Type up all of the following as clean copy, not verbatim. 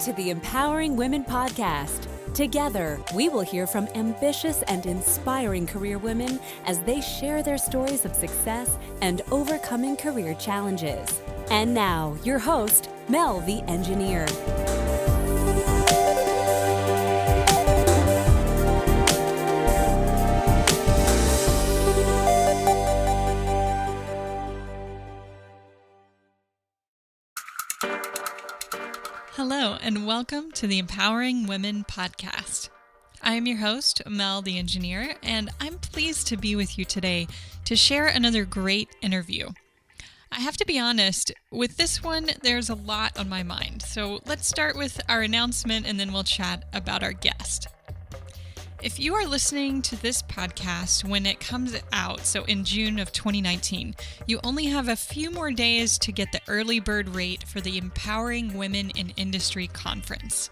to the Empowering Women podcast. Together, we will hear from ambitious and inspiring career women as they share their stories of success and overcoming career challenges. And now, your host, Mel the Engineer. Hello, and welcome to the Empowering Women podcast. I am your host, Mel the Engineer, and I'm pleased to be with you today to share another great interview. I have to be honest, with this one, there's a lot on my mind. So let's start with our announcement and then we'll chat about our guest. If you are listening to this podcast when it comes out, so in June of 2019, you only have a few more days to get the early bird rate for the Empowering Women in Industry conference.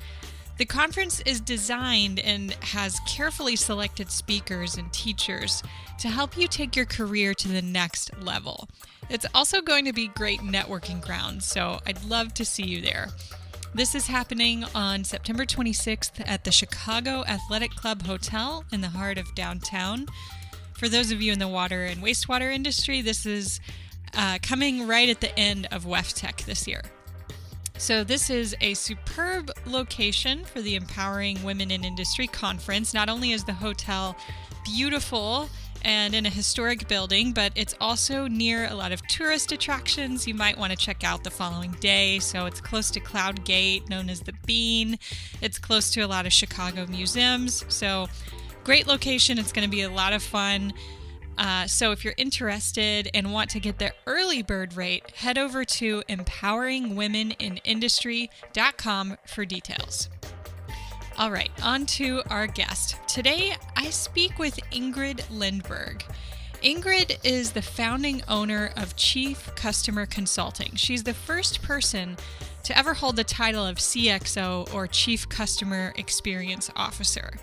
The conference is designed and has carefully selected speakers and teachers to help you take your career to the next level. It's also going to be great networking ground, so I'd love to see you there. This is happening on September 26th at the Chicago Athletic Club Hotel in the heart of downtown. For those of you in the water and wastewater industry, this is coming right at the end of WEFTech this year. So this is a superb location for the Empowering Women in Industry conference. Not only is the hotel beautiful and in a historic building, but it's also near a lot of tourist attractions you might want to check out the following day. So it's close to Cloud Gate, known as the Bean. It's close to a lot of Chicago museums. So great location. It's going to be a lot of fun. So if you're interested and want to get the early bird rate, head over to empoweringwomeninindustry.com for details. All right, on to our guest. Today, I speak with Ingrid Lindberg. Ingrid is the founding owner of Chief Customer Consulting. She's the first person to ever hold the title of CXO, or Chief Customer Experience Officer.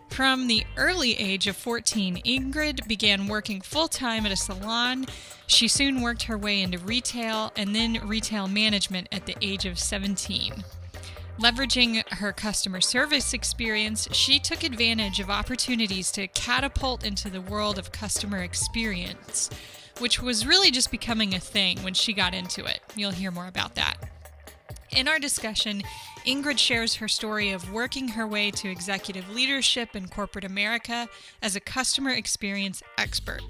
From the early age of 14, Ingrid began working full-time at a salon. She soon worked her way into retail and then retail management at the age of 17. Leveraging her customer service experience, she took advantage of opportunities to catapult into the world of customer experience, which was really just becoming a thing when she got into it. You'll hear more about that. In our discussion, Ingrid shares her story of working her way to executive leadership in corporate America as a customer experience expert.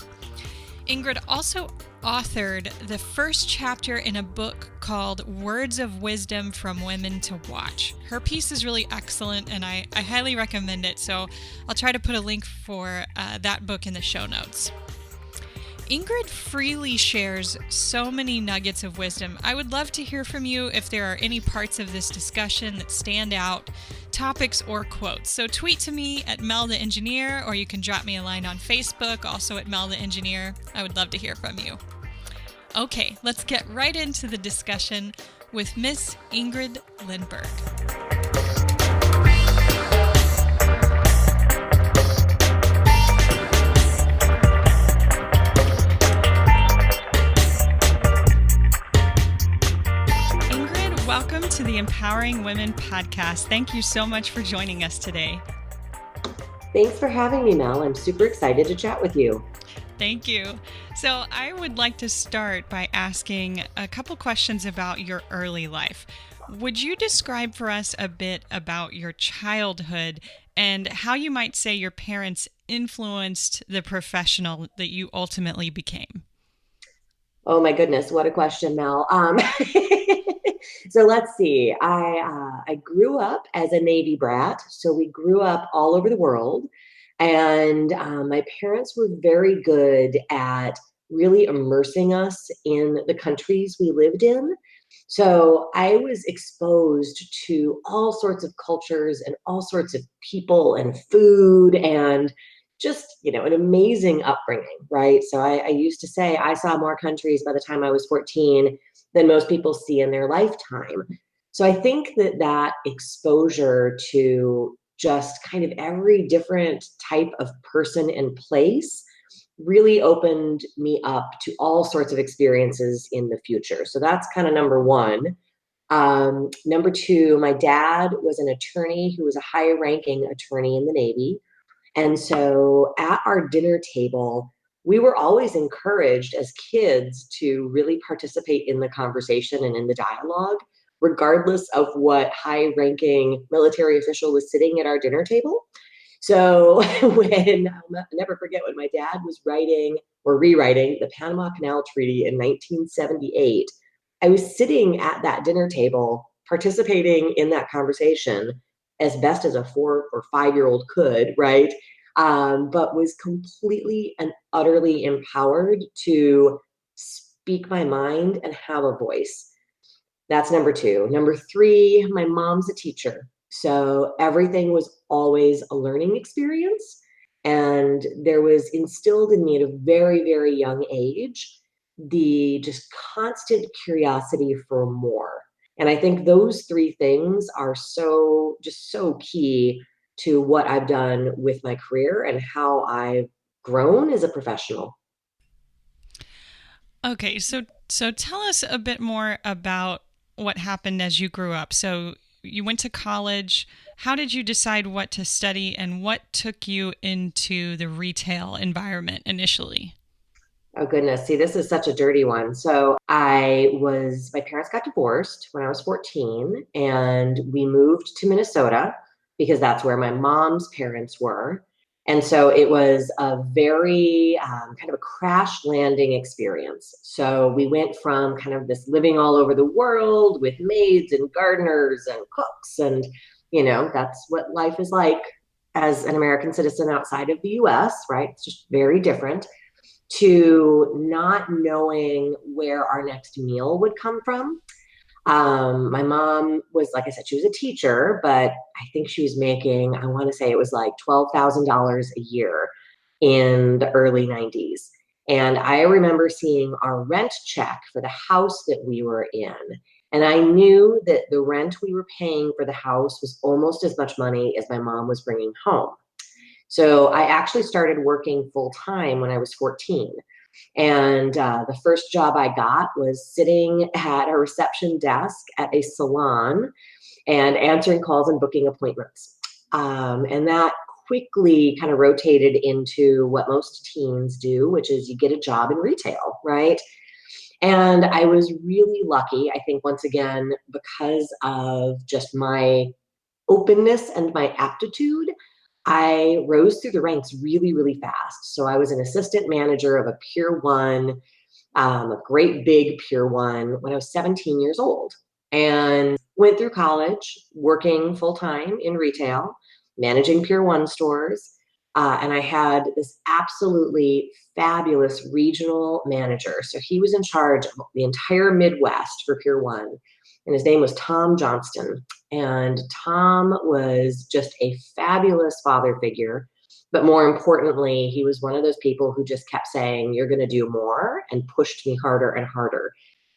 Ingrid also authored the first chapter in a book called Words of Wisdom from Women to Watch. Her piece is really excellent, and I highly recommend it, so I'll try to put a link for that book in the show notes. Ingrid freely shares so many nuggets of wisdom. I would love to hear from you if there are any parts of this discussion that stand out, topics or quotes. So tweet to me at Mel the Engineer, or you can drop me a line on Facebook, also at Mel the Engineer. I would love to hear from you. Okay, let's get right into the discussion with Miss Ingrid Lindberg. Welcome to the Empowering Women podcast. Thank you so much for joining us today. Thanks for having me, Mel. I'm super excited to chat with you. Thank you. So I would like to start by asking a couple questions about your early life. Would you describe for us a bit about your childhood and how you might say your parents influenced the professional that you ultimately became? Oh my goodness, what a question, Mel. So let's see. I grew up as a Navy brat, so we grew up all over the world, and my parents were very good at really immersing us in the countries we lived in. So I was exposed to all sorts of cultures and all sorts of people and food and just, an amazing upbringing, right? So I used to say I saw more countries by the time I was 14 than most people see in their lifetime. So I think that exposure to just kind of every different type of person and place really opened me up to all sorts of experiences in the future. So that's kind of number one. Number two, my dad was an attorney who was a high-ranking attorney in the Navy. And so at our dinner table, we were always encouraged as kids to really participate in the conversation and in the dialogue, regardless of what high-ranking military official was sitting at our dinner table. So I'll never forget when my dad was writing or rewriting the Panama Canal Treaty in 1978, I was sitting at that dinner table participating in that conversation as best as a 4 or 5 year old could, right? But was completely and utterly empowered to speak my mind and have a voice. That's number two. Number three, my mom's a teacher. So everything was always a learning experience. And there was instilled in me at a very, very young age the just constant curiosity for more. And I think those three things are so key to what I've done with my career and how I've grown as a professional. Okay, so tell us a bit more about what happened as you grew up. So you went to college. How did you decide what to study, and what took you into the retail environment initially? Oh goodness. See, this is such a dirty one. So my parents got divorced when I was 14 and we moved to Minnesota because that's where my mom's parents were. And so it was a very kind of a crash landing experience. So we went from kind of this living all over the world with maids and gardeners and cooks. And, that's what life is like as an American citizen outside of the US, right? It's just very different to not knowing where our next meal would come from. My mom was, like I said, she was a teacher, but I think she was making, I want to say it was like $12,000 a year in the early 90s. And I remember seeing our rent check for the house that we were in. And I knew that the rent we were paying for the house was almost as much money as my mom was bringing home. So I actually started working full time when I was 14. And the first job I got was sitting at a reception desk at a salon and answering calls and booking appointments. And that quickly kind of rotated into what most teens do, which is you get a job in retail, right? And I was really lucky, I think, once again, because of just my openness and my aptitude. I rose through the ranks really, really fast. So I was an assistant manager of a Pier 1, a great big Pier 1 when I was 17 years old, and went through college working full time in retail, managing Pier 1 stores. And I had this absolutely fabulous regional manager. So he was in charge of the entire Midwest for Pier 1. And his name was Tom Johnston. And Tom was just a fabulous father figure. But more importantly, he was one of those people who just kept saying, "You're going to do more," and pushed me harder and harder.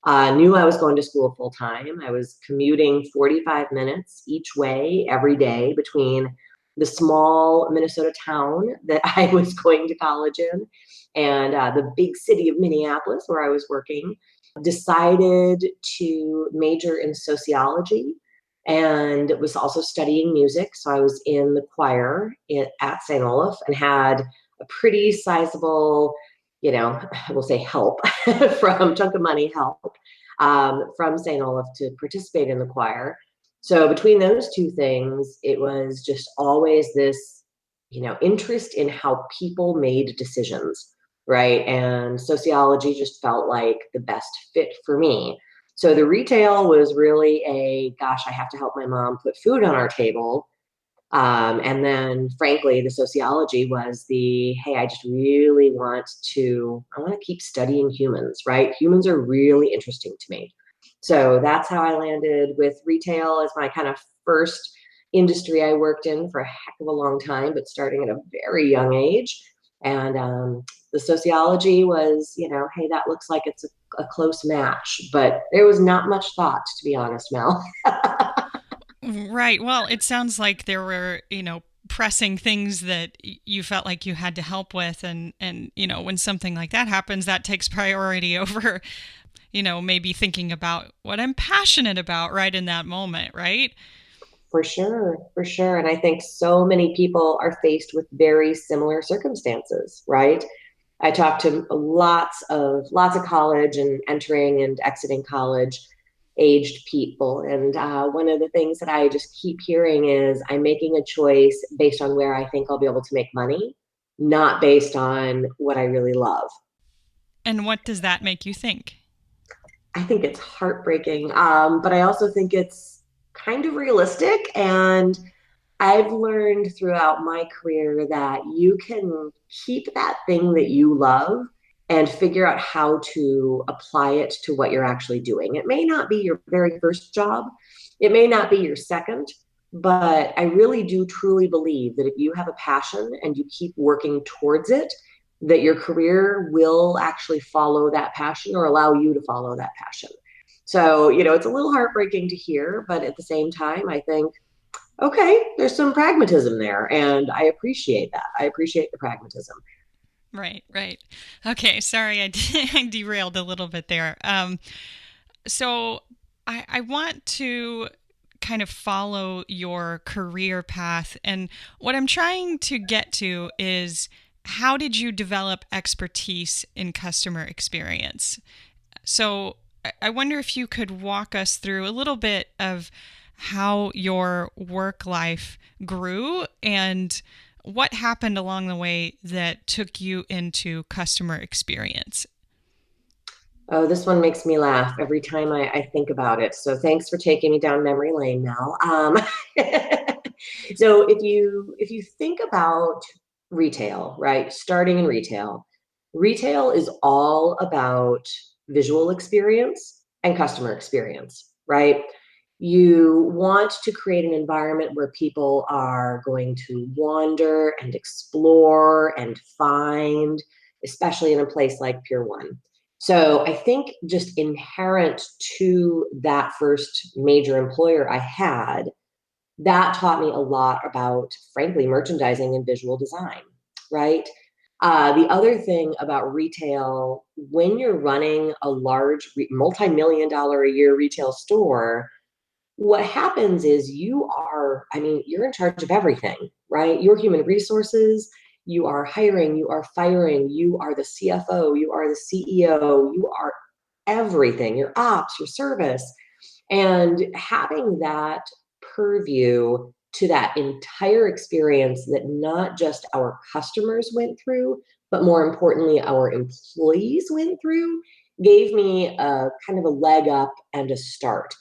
Knew I was going to school full time. I was commuting 45 minutes each way every day between the small Minnesota town that I was going to college in and the big city of Minneapolis where I was working. Decided to major in sociology and was also studying music. So I was in the choir at St. Olaf and had a pretty sizable, we'll say help from chunk of money help from St. Olaf to participate in the choir. So between those two things, it was just always this, interest in how people made decisions, right? And sociology just felt like the best fit for me. So the retail was really gosh, I have to help my mom put food on our table. And then frankly, the sociology was hey, I just really I want to keep studying humans, right? Humans are really interesting to me. So that's how I landed with retail as my kind of first industry I worked in for a heck of a long time, but starting at a very young age. And the sociology was, hey, that looks like it's a close match, but there was not much thought, to be honest, Mel. Right. Well, it sounds like there were, pressing things that you felt like you had to help with, and when something like that happens, that takes priority over maybe thinking about what I'm passionate about right in that moment, right? For sure, for sure. And I think so many people are faced with very similar circumstances, right? I talk to lots of college and entering and exiting college aged people, and one of the things that I just keep hearing is I'm making a choice based on where I think I'll be able to make money, not based on what I really love. And what does that make you think? I think it's heartbreaking, but I also think it's kind of realistic. And I've learned throughout my career that you can keep that thing that you love and figure out how to apply it to what you're actually doing. It may not be your very first job, it may not be your second, but I really do truly believe that if you have a passion and you keep working towards it, that your career will actually follow that passion or allow you to follow that passion. So, it's a little heartbreaking to hear, but at the same time, I think okay, there's some pragmatism there, and I appreciate that. I appreciate the pragmatism. Right, right. Okay, sorry, I derailed a little bit there. So I want to kind of follow your career path. And what I'm trying to get to is how did you develop expertise in customer experience? So I wonder if you could walk us through a little bit of how your work life grew and what happened along the way that took you into customer experience. Oh, this one makes me laugh every time I think about it. So thanks for taking me down memory lane, Mel. So if you think about retail, right? Starting in retail is all about visual experience and customer experience, right? You want to create an environment where people are going to wander and explore and find, especially in a place like Pier 1. So I think just inherent to that first major employer I had, that taught me a lot about, frankly, merchandising and visual design, right? The other thing about retail, when you're running a large multi-million dollar a year retail store, what happens is you're in charge of everything, right? Your human resources, you are hiring, you are firing, you are the CFO, you are the CEO, you are everything, your ops, your service. And having that purview to that entire experience that not just our customers went through, but more importantly, our employees went through, gave me a kind of a leg up and a start.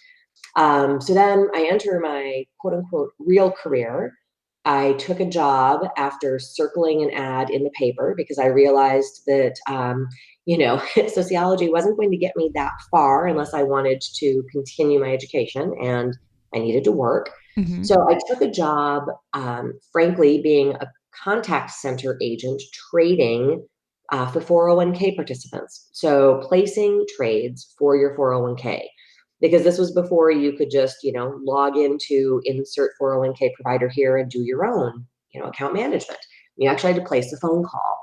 So then I enter my quote unquote real career. I took a job after circling an ad in the paper because I realized that, sociology wasn't going to get me that far unless I wanted to continue my education and I needed to work. Mm-hmm. So I took a job, frankly, being a contact center agent trading for 401k participants. So placing trades for your 401k because this was before you could just, log into insert 401k provider here and do your own, account management. You actually had to place a phone call.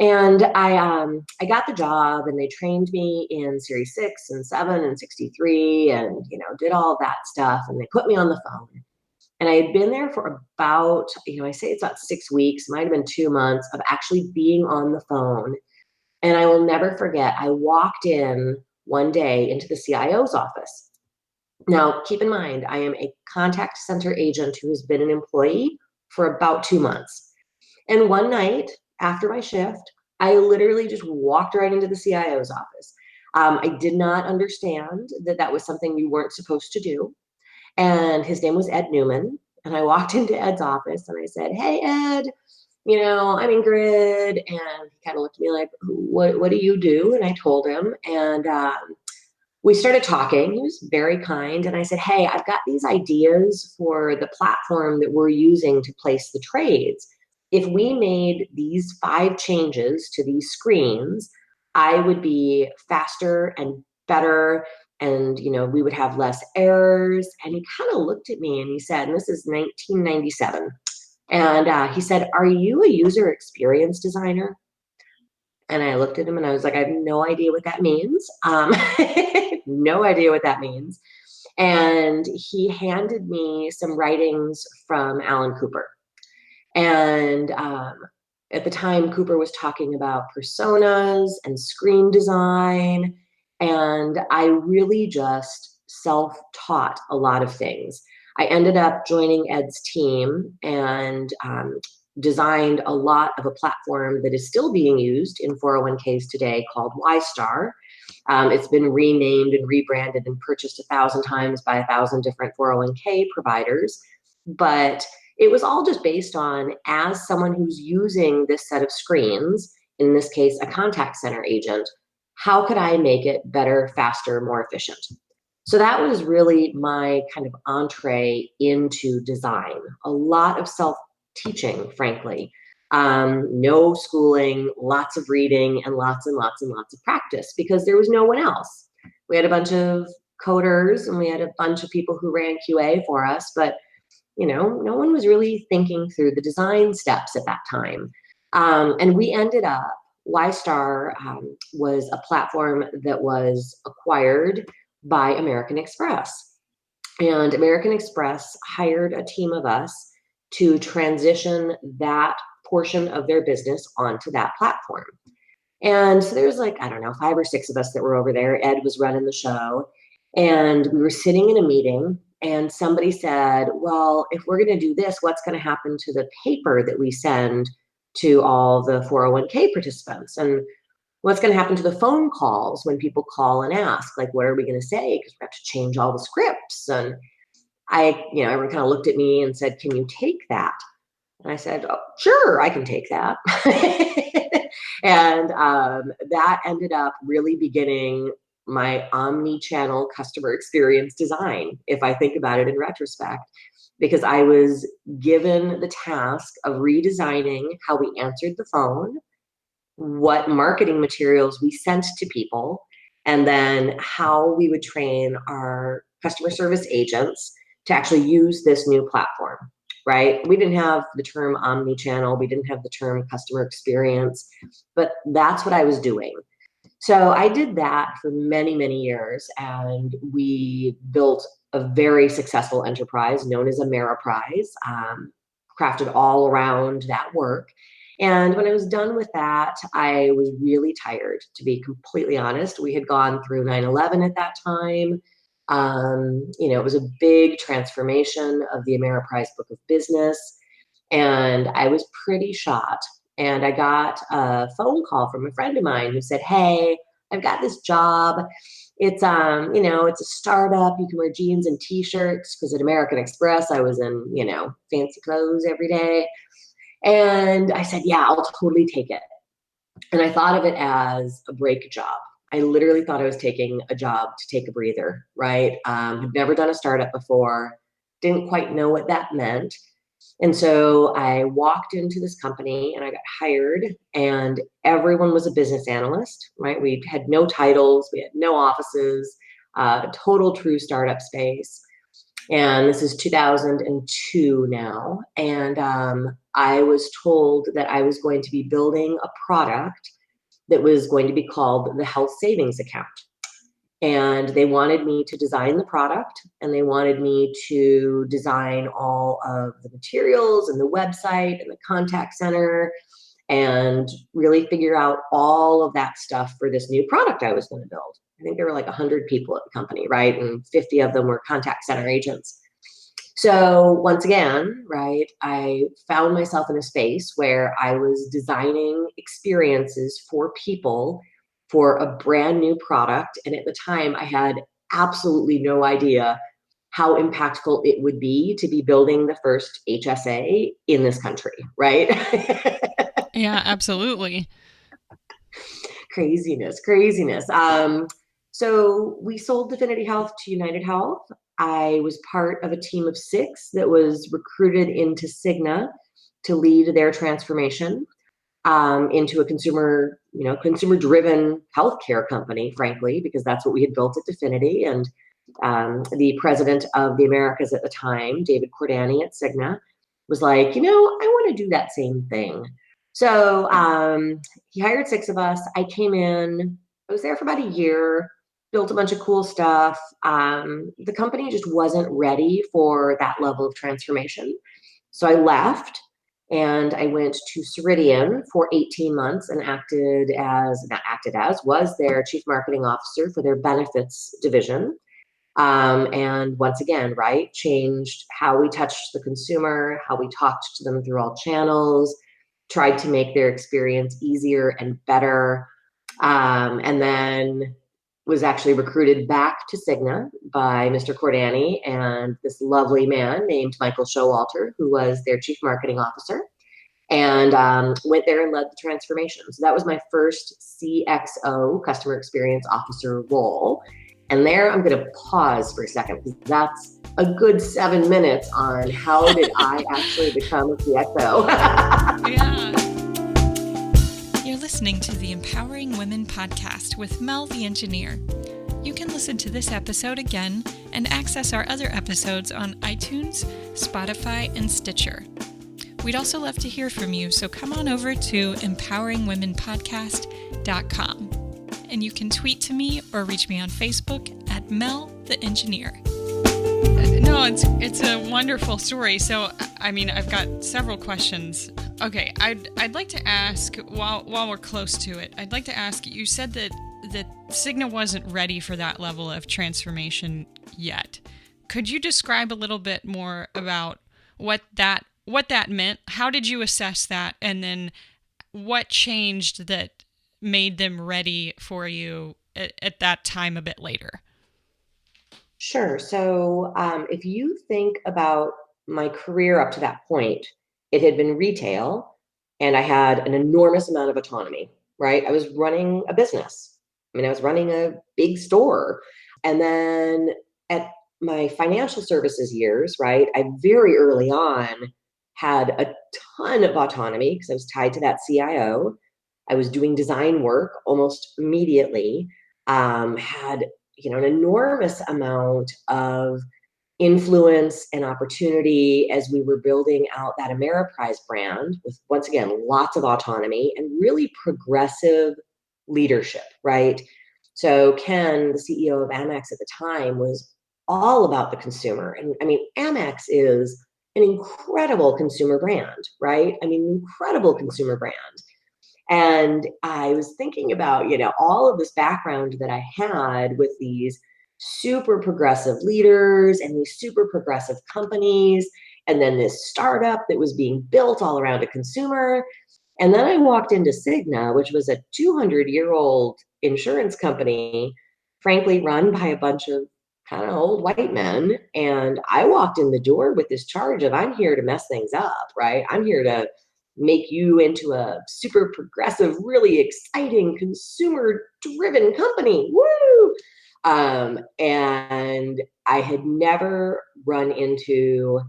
And I got the job and they trained me in Series 6 and 7 and 63 and, did all that stuff. And they put me on the phone. And I had been there for about, I say it's about 6 weeks, might have been 2 months of actually being on the phone. And I will never forget, I walked in one day into the CIO's office. Now, keep in mind, I am a contact center agent who has been an employee for about 2 months. And one night after my shift, I literally just walked right into the CIO's office. I did not understand that that was something you weren't supposed to do. And his name was Ed Newman. And I walked into Ed's office and I said, "Hey, Ed, I'm Ingrid." And he kind of looked at me like, what do you do? And I told him. And we started talking. He was very kind. And I said, "Hey, I've got these ideas for the platform that we're using to place the trades. If we made these 5 changes to these screens, I would be faster and better. And, we would have less errors." And he kind of looked at me and he said, and this is 1997. And he said, "Are you a user experience designer?" And I looked at him and I was like, I have no idea what that means. No idea what that means. And he handed me some writings from Alan Cooper. And at the time, Cooper was talking about personas and screen design. And I really just self taught a lot of things. I ended up joining Ed's team and designed a lot of a platform that is still being used in 401ks today called YStar. It's been renamed and rebranded and purchased 1,000 times by 1,000 different 401k providers. But it was all just based on, as someone who's using this set of screens, in this case, a contact center agent, how could I make it better, faster, more efficient? So that was really my kind of entree into design. A lot of self teaching, frankly. No schooling, lots of reading, and lots and lots and lots of practice because there was no one else. We had a bunch of coders and we had a bunch of people who ran QA for us, but no one was really thinking through the design steps at that time. And we ended up, YStar was a platform that was acquired by American Express. And American Express hired a team of us to transition that portion of their business onto that platform. And so there's like, I don't know, 5 or 6 of us that were over there. Ed was running the show. And we were sitting in a meeting and somebody said, well, if we're going to do this, what's going to happen to the paper that we send to all the 401k participants? And what's going to happen to the phone calls when people call and ask, like, what are we going to say? Because we have to change all the scripts. And everyone kind of looked at me and said, can you take that? And I said, oh, sure, I can take that. And that ended up really beginning my omni-channel customer experience design, if I think about it in retrospect, because I was given the task of redesigning how we answered the phone, what marketing materials we sent to people, and then how we would train our customer service agents to actually use this new platform, right? We didn't have the term omni-channel, we didn't have the term customer experience, but that's what I was doing. So I did that for many, many years, and we built a very successful enterprise known as Ameriprise, crafted all around that work. And when I was done with that, I was really tired, to be completely honest. We had gone through 9/11 at that time. It was a big transformation of the Ameriprise book of business, and I was pretty shot. And I got a phone call from a friend of mine who said, hey, I've got this job. It's it's a startup. You can wear jeans and t-shirts, because at American Express I was in, fancy clothes every day. And I said, yeah, I'll totally take it. And I thought of it as a break job. I literally thought I was taking a job to take a breather, right? Had never done a startup before, didn't quite know what that meant. And so I walked into this company and I got hired, and everyone was a business analyst, right? We had no titles, we had no offices, total true startup space. And this is 2002 now. And I was told that I was going to be building a product that was going to be called the Health Savings Account. And they wanted me to design the product, and they wanted me to design all of the materials and the website and the contact center and really figure out all of that stuff for this new product I was going to build. I think there were like 100 people at the company, right? And 50 of them were contact center agents. So once again, right, I found myself in a space where I was designing experiences for people for a brand new product. And at the time, I had absolutely no idea how impactful it would be to be building the first HSA in this country, right? Yeah, absolutely. Craziness. So we sold Definity Health to United Health. I was part of a team of 6 that was recruited into Cigna to lead their transformation into a consumer-driven healthcare company, frankly, because that's what we had built at Definity. And the president of the Americas at the time, David Cordani at Cigna, was like, I want to do that same thing. So he hired 6 of us. I came in, I was there for about a year, built a bunch of cool stuff. The company just wasn't ready for that level of transformation. So I left and I went to Ceridian for 18 months and was their chief marketing officer for their benefits division. And once again, right, changed how we touched the consumer, how we talked to them through all channels, tried to make their experience easier and better. And then was actually recruited back to Cigna by Mr. Cordani and this lovely man named Michael Showalter, who was their chief marketing officer, and went there and led the transformation. So that was my first CXO, customer experience officer role. And there I'm going to pause for a second because that's a good 7 minutes on how did I actually become a CXO. Yeah. You're listening to the Empowering Women podcast with Mel the Engineer. You can listen to this episode again and access our other episodes on iTunes, Spotify, and Stitcher. We'd also love to hear from you, so come on over to empoweringwomenpodcast.com. And you can tweet to me or reach me on Facebook at Mel the Engineer. No, it's a wonderful story. So, I mean, I've got several questions. Okay, I'd like to ask, while we're close to it, I'd like to ask, you said that Cigna wasn't ready for that level of transformation yet. Could you describe a little bit more about what that meant? How did you assess that? And then what changed that made them ready for you at that time a bit later? Sure. So if you think about my career up to that point, it had been retail and I had an enormous amount of autonomy, right? I was running a business. I mean, I was running a big store. And then at my financial services years, right, I very early on had a ton of autonomy because I was tied to that CIO. I was doing design work almost immediately, had an enormous amount of influence and opportunity as we were building out that Ameriprise brand with, once again, lots of autonomy and really progressive leadership, right? So Ken, the CEO of Amex at the time, was all about the consumer. And I mean, Amex is an incredible consumer brand, right? I mean, incredible consumer brand. And I was thinking about, all of this background that I had with these super progressive leaders and these super progressive companies, and then this startup that was being built all around a consumer. And then I walked into Cigna, which was a 200-year-old insurance company, frankly, run by a bunch of kind of old white men. And I walked in the door with this charge of, I'm here to mess things up, right? I'm here to make you into a super progressive, really exciting, consumer-driven company. Woo! And I had never run into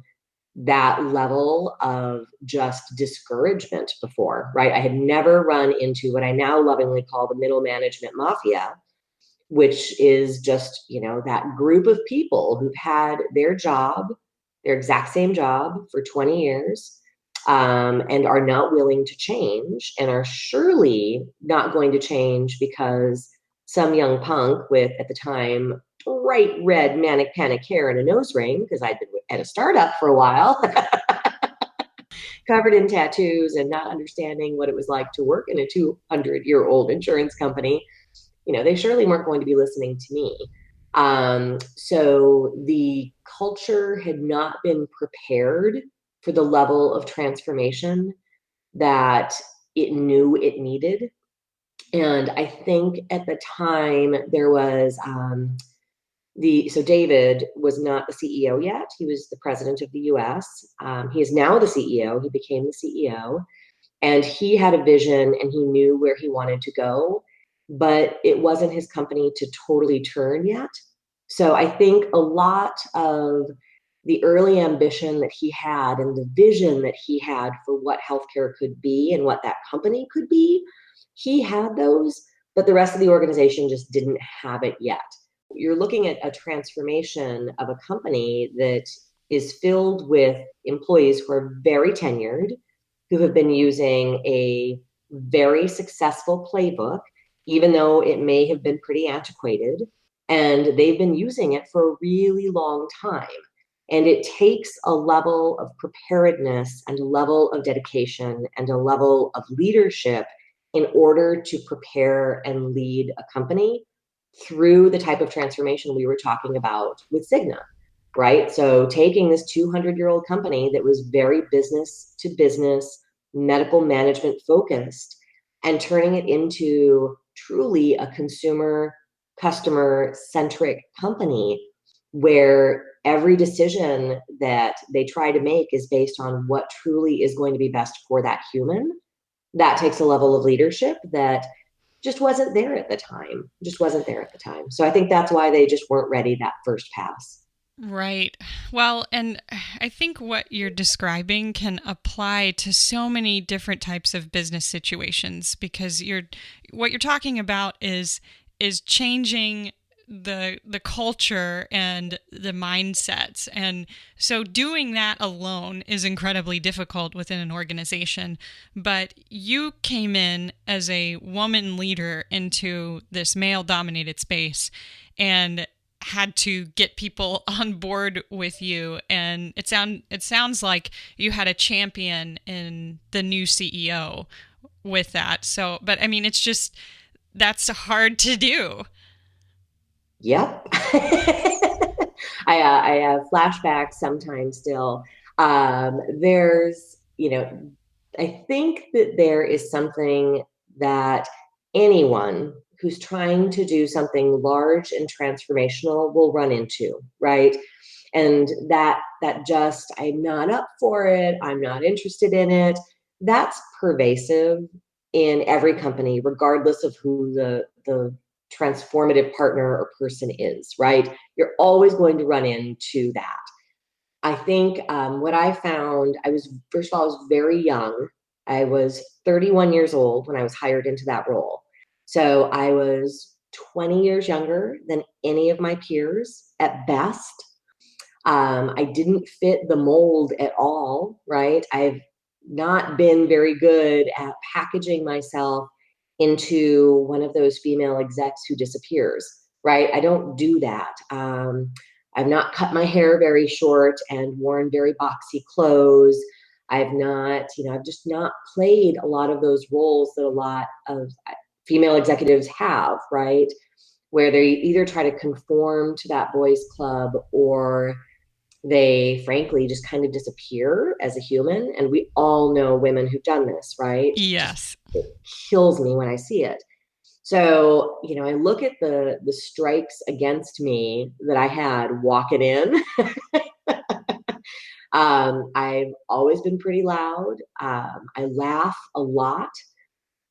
that level of just discouragement before, right? I had never run into what I now lovingly call the middle management mafia, which is just, that group of people who've had their exact same job for 20 years, and are not willing to change and are surely not going to change because some young punk with, at the time, bright red manic panic hair and a nose ring, because I'd been at a startup for a while, covered in tattoos and not understanding what it was like to work in a 200-year-old insurance company, they surely weren't going to be listening to me. So the culture had not been prepared for the level of transformation that it knew it needed. And I think at the time there was so David was not the CEO yet. He was the president of the US. He is now the CEO. He became the CEO. And he had a vision and he knew where he wanted to go, but it wasn't his company to totally turn yet. So I think a lot of the early ambition that he had and the vision that he had for what healthcare could be and what that company could be, he had those, but the rest of the organization just didn't have it yet. You're looking at a transformation of a company that is filled with employees who are very tenured, who have been using a very successful playbook, even though it may have been pretty antiquated, and they've been using it for a really long time. And it takes a level of preparedness and a level of dedication and a level of leadership in order to prepare and lead a company through the type of transformation we were talking about with Cigna, right? So taking this 200-year-old company that was very business to business, medical management focused, and turning it into truly a consumer, customer centric company where every decision that they try to make is based on what truly is going to be best for that human. That takes a level of leadership that just wasn't there at the time. Just wasn't there at the time. So I think that's why they just weren't ready that first pass. Right. Well, and I think what you're describing can apply to so many different types of business situations, because what you're talking about is changing the culture and the mindsets. And so doing that alone is incredibly difficult within an organization. But you came in as a woman leader into this male dominated space and had to get people on board with you, and it sounds like you had a champion in the new CEO with that. So, but I mean, it's just that's hard to do. Yep. I have flashbacks sometimes still. There's, I think that there is something that anyone who's trying to do something large and transformational will run into, right? And that just, I'm not up for it, I'm not interested in it. That's pervasive in every company, regardless of who the transformative partner or person is, right? You're always going to run into that. I think what I found, first of all, I was very young. I was 31 years old when I was hired into that role. So I was 20 years younger than any of my peers at best. I didn't fit the mold at all, right? I've not been very good at packaging myself into one of those female execs who disappears, right? I don't do that. I've not cut my hair very short and worn very boxy clothes. I've just not played a lot of those roles that a lot of female executives have, right? Where they either try to conform to that boys' club or they frankly just kind of disappear as a human. And we all know women who've done this, right? Yes. It kills me when I see it. So, I look at the strikes against me that I had walking in. I've always been pretty loud. I laugh a lot.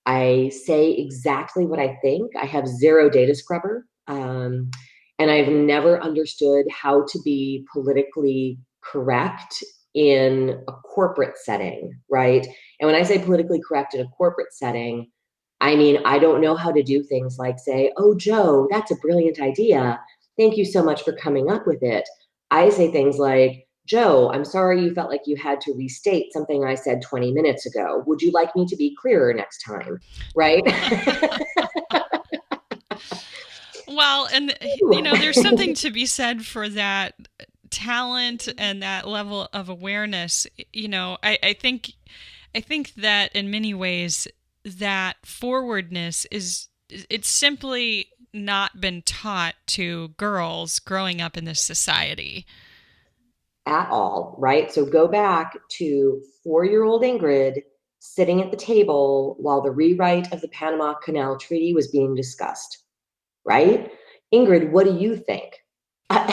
I say exactly what I think. I have zero data scrubber. And I've never understood how to be politically correct in a corporate setting, right? And when I say politically correct in a corporate setting, I mean, I don't know how to do things like say, "Oh, Joe, that's a brilliant idea. Thank you so much for coming up with it." I say things like, "Joe, I'm sorry you felt like you had to restate something I said 20 minutes ago. Would you like me to be clearer next time?" Right? Well, and there's something to be said for that talent and that level of awareness. I think that in many ways that forwardness it's simply not been taught to girls growing up in this society. At all, right? So go back to 4-year-old Ingrid sitting at the table while the rewrite of the Panama Canal Treaty was being discussed, right? Ingrid, what do you think? As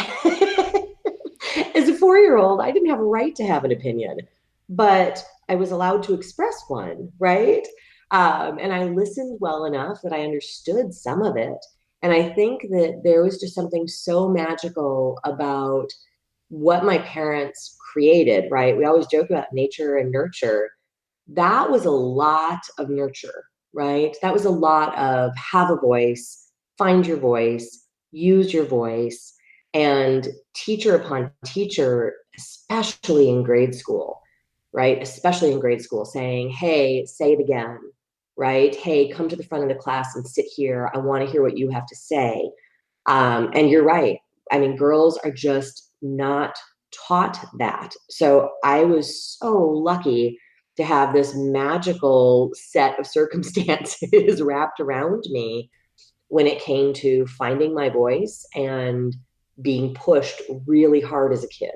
a 4-year-old, I didn't have a right to have an opinion, but I was allowed to express one, right? And I listened well enough that I understood some of it. And I think that there was just something so magical about what my parents created, right? We always joke about nature and nurture. That was a lot of nurture, right? That was a lot of have a voice, find your voice, use your voice, and teacher upon teacher, especially in grade school, right? Especially in grade school, saying, hey, say it again, right? Hey, come to the front of the class and sit here. I want to hear what you have to say. And you're right. I mean, girls are just not taught that. So I was so lucky to have this magical set of circumstances wrapped around me when it came to finding my voice and being pushed really hard as a kid.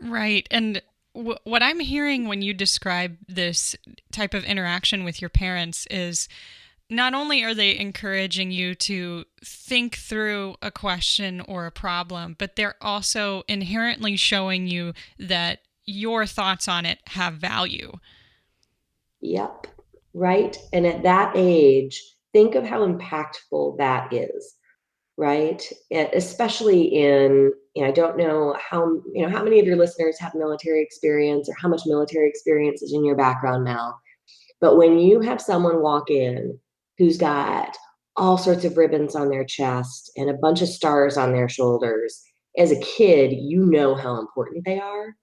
Right. And what I'm hearing when you describe this type of interaction with your parents is not only are they encouraging you to think through a question or a problem, but they're also inherently showing you that your thoughts on it have value. Yep. Right. And at that age, think of how impactful that is. Right. Especially in, I don't know how many of your listeners have military experience or how much military experience is in your background, Mel. But when you have someone walk in who's got all sorts of ribbons on their chest and a bunch of stars on their shoulders, as a kid, you know how important they are.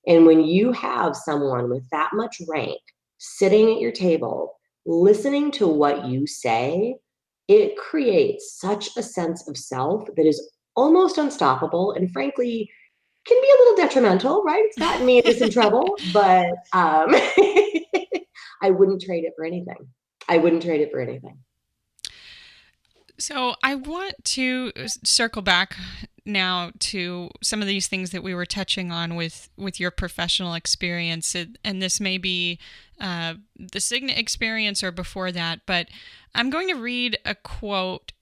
And when you have someone with that much rank sitting at your table, listening to what you say, it creates such a sense of self that is almost unstoppable and frankly can be a little detrimental, right? It's gotten me into some trouble, but I wouldn't trade it for anything. I wouldn't trade it for anything. So I want to circle back now to some of these things that we were touching on with your professional experience, and this may be the Cigna experience or before that, but I'm going to read a quote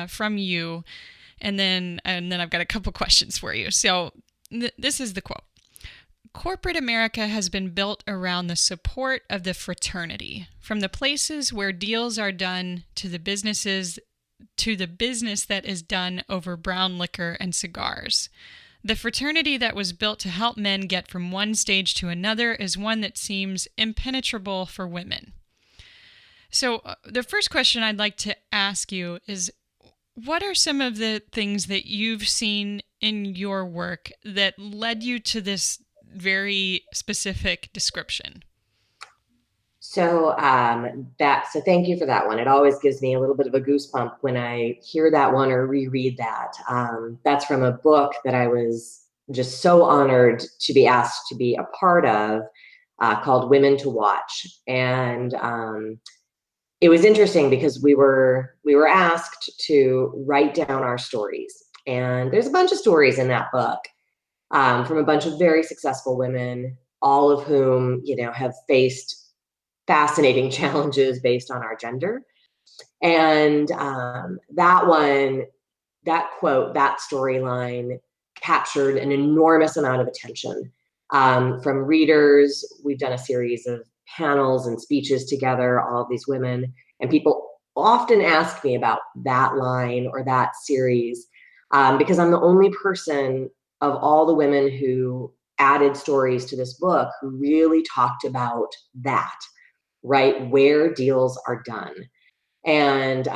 from you, and then I've got a couple questions for you. So this is the quote. Corporate America has been built around the support of the fraternity, from the places where deals are done to the business that is done over brown liquor and cigars. The fraternity that was built to help men get from one stage to another is one that seems impenetrable for women. So the first question I'd like to ask you is, what are some of the things that you've seen in your work that led you to this very specific description? So so thank you for that one. It always gives me a little bit of a goosebump when I hear that one or reread that. That's from a book that I was just so honored to be asked to be a part of, called Women to Watch. And it was interesting because we were asked to write down our stories. And there's a bunch of stories in that book, from a bunch of very successful women, all of whom, have faced fascinating challenges based on our gender. And that quote, that storyline captured an enormous amount of attention from readers. We've done a series of panels and speeches together, all of these women, and people often ask me about that line or that series, because I'm the only person of all the women who added stories to this book who really talked about that, right? Where deals are done. And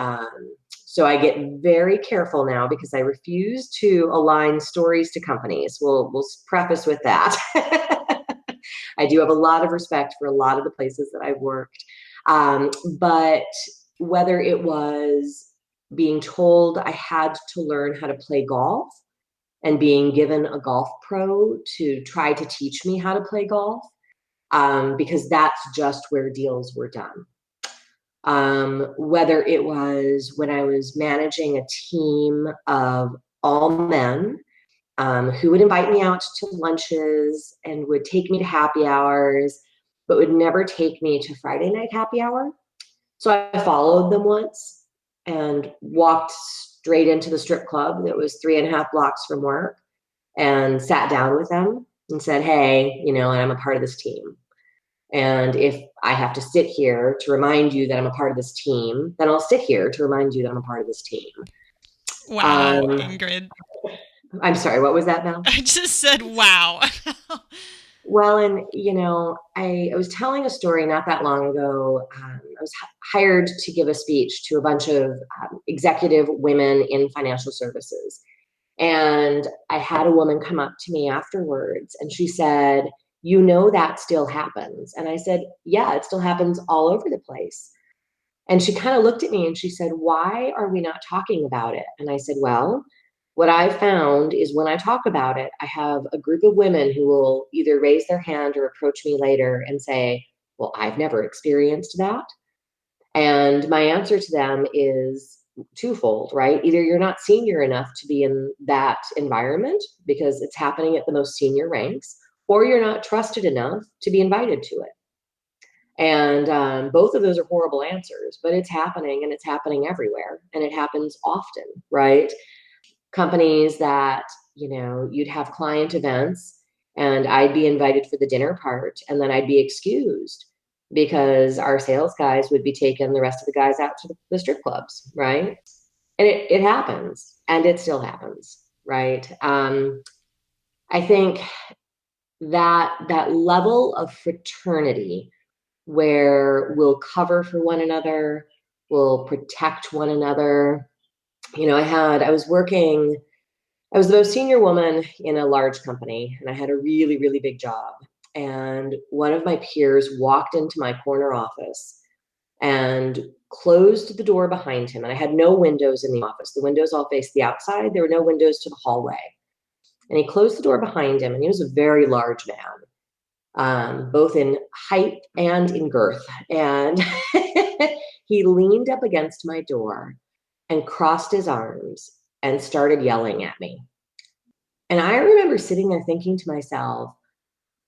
so I get very careful now because I refuse to align stories to companies. We'll preface with that. I do have a lot of respect for a lot of the places that I've worked. But whether it was being told I had to learn how to play golf and being given a golf pro to try to teach me how to play golf, because that's just where deals were done. Whether it was when I was managing a team of all men, who would invite me out to lunches and would take me to happy hours, but would never take me to Friday night happy hour. So I followed them once and walked straight into the strip club that was 3.5 blocks from work and sat down with them and said, hey, I'm a part of this team. And if I have to sit here to remind you that I'm a part of this team, then I'll sit here to remind you that I'm a part of this team. Wow, Ingrid. I'm sorry, what was that, Mel? I just said, wow. Well, and I was telling a story not that long ago. I was hired to give a speech to a bunch of executive women in financial services. And I had a woman come up to me afterwards and she said, you know, that still happens. And I said, yeah, it still happens all over the place. And she kind of looked at me and she said, why are we not talking about it? And I said, well, what I found is when I talk about it, I have a group of women who will either raise their hand or approach me later and say, well, I've never experienced that. And my answer to them is twofold, right? Either you're not senior enough to be in that environment because it's happening at the most senior ranks, or you're not trusted enough to be invited to it. And both of those are horrible answers, but it's happening and it's happening everywhere and it happens often, right? Companies that, you'd have client events and I'd be invited for the dinner part and then I'd be excused because our sales guys would be taking the rest of the guys out to the strip clubs, right? And it happens and it still happens, right? I think that level of fraternity where we'll cover for one another, we'll protect one another. I was the most senior woman in a large company and I had a really, really big job. And one of my peers walked into my corner office and closed the door behind him. And I had no windows in the office. The windows all faced the outside. There were no windows to the hallway. And he closed the door behind him and he was a very large man, both in height and in girth. And he leaned up against my door and crossed his arms and started yelling at me. And I remember sitting there thinking to myself,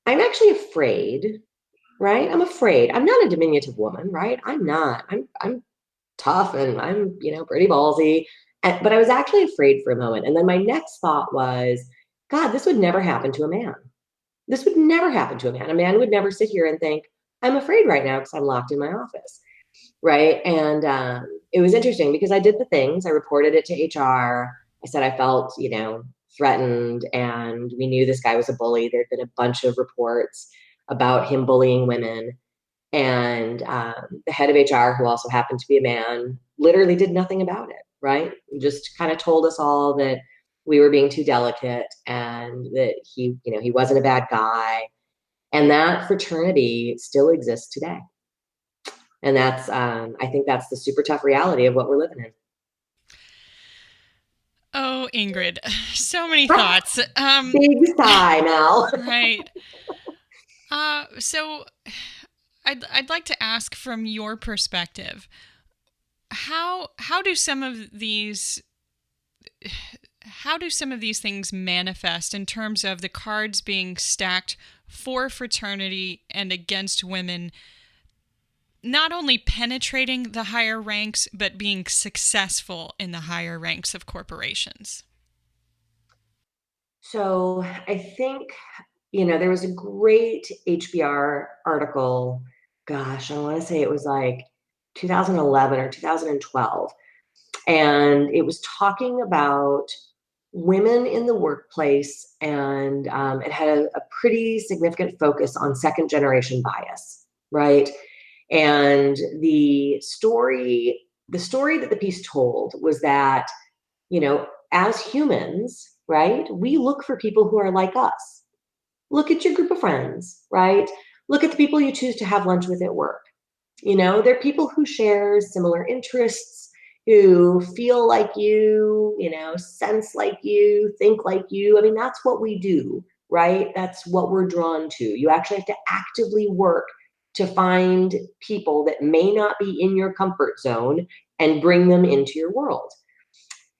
I'm actually afraid, right? I'm afraid. I'm not a diminutive woman, right? I'm not. I'm tough and I'm, pretty ballsy. But I was actually afraid for a moment. And then my next thought was, God, this would never happen to a man. This would never happen to a man. A man would never sit here and think, I'm afraid right now because I'm locked in my office. Right. And it was interesting because I did the things. I reported it to HR. I said I felt, threatened, and we knew this guy was a bully. There'd been a bunch of reports about him bullying women. And the head of HR, who also happened to be a man, literally did nothing about it. Right. Just kind of told us all that we were being too delicate and that he wasn't a bad guy. And that fraternity still exists today. And that's, I think that's the super tough reality of what we're living in. Oh, Ingrid, so many thoughts. Big sigh, Mel. Right. So I'd like to ask from your perspective, how do some of these things manifest in terms of the cards being stacked for fraternity and against women, not only penetrating the higher ranks, but being successful in the higher ranks of corporations? So I think, there was a great HBR article. Gosh, I want to say it was like 2011 or 2012. And it was talking about women in the workplace. And it had a pretty significant focus on second generation bias, right? And the story that the piece told was that, as humans, right, we look for people who are like us. Look at your group of friends, right? Look at the people you choose to have lunch with at work. They're people who share similar interests, who feel like you, sense like you, think like you. I mean, that's what we do, right? That's what we're drawn to. You actually have to actively work to find people that may not be in your comfort zone and bring them into your world.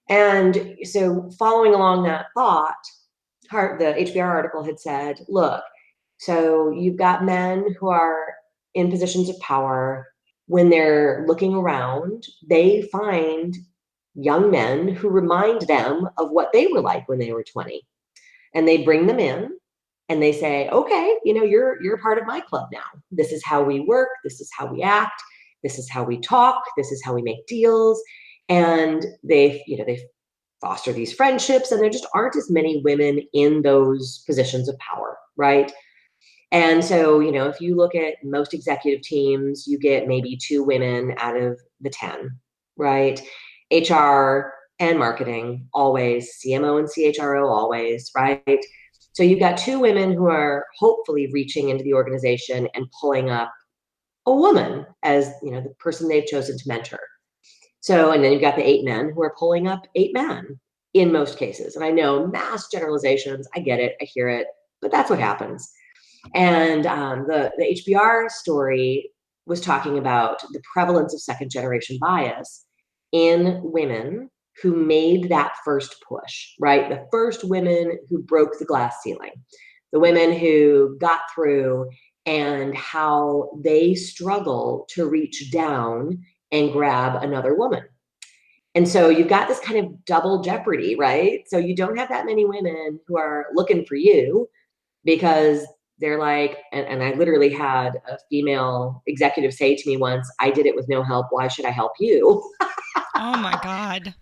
And so following along that thought, the HBR article had said, look, so you've got men who are in positions of power. When they're looking around, they find young men who remind them of what they were like when they were 20. And they bring them in and they say, okay, you're a part of my club now. This is how we work. This is how we act. This is how we talk. This is how we make deals. And they foster these friendships, and there just aren't as many women in those positions of power, right? And so, if you look at most executive teams, you get maybe 2 women out of the 10, right? HR and marketing, always. CMO and CHRO, always, right? So you've got two women who are hopefully reaching into the organization and pulling up a woman as, the person they've chosen to mentor. So, and then you've got the 8 men who are pulling up 8 men in most cases. And I know mass generalizations, I get it, I hear it, but that's what happens. And the HBR story was talking about the prevalence of second generation bias in women who made that first push, right? The first women who broke the glass ceiling, the women who got through, and how they struggle to reach down and grab another woman. And so you've got this kind of double jeopardy, right? So you don't have that many women who are looking for you because they're like, and I literally had a female executive say to me once, I did it with no help. Why should I help you? Oh my God.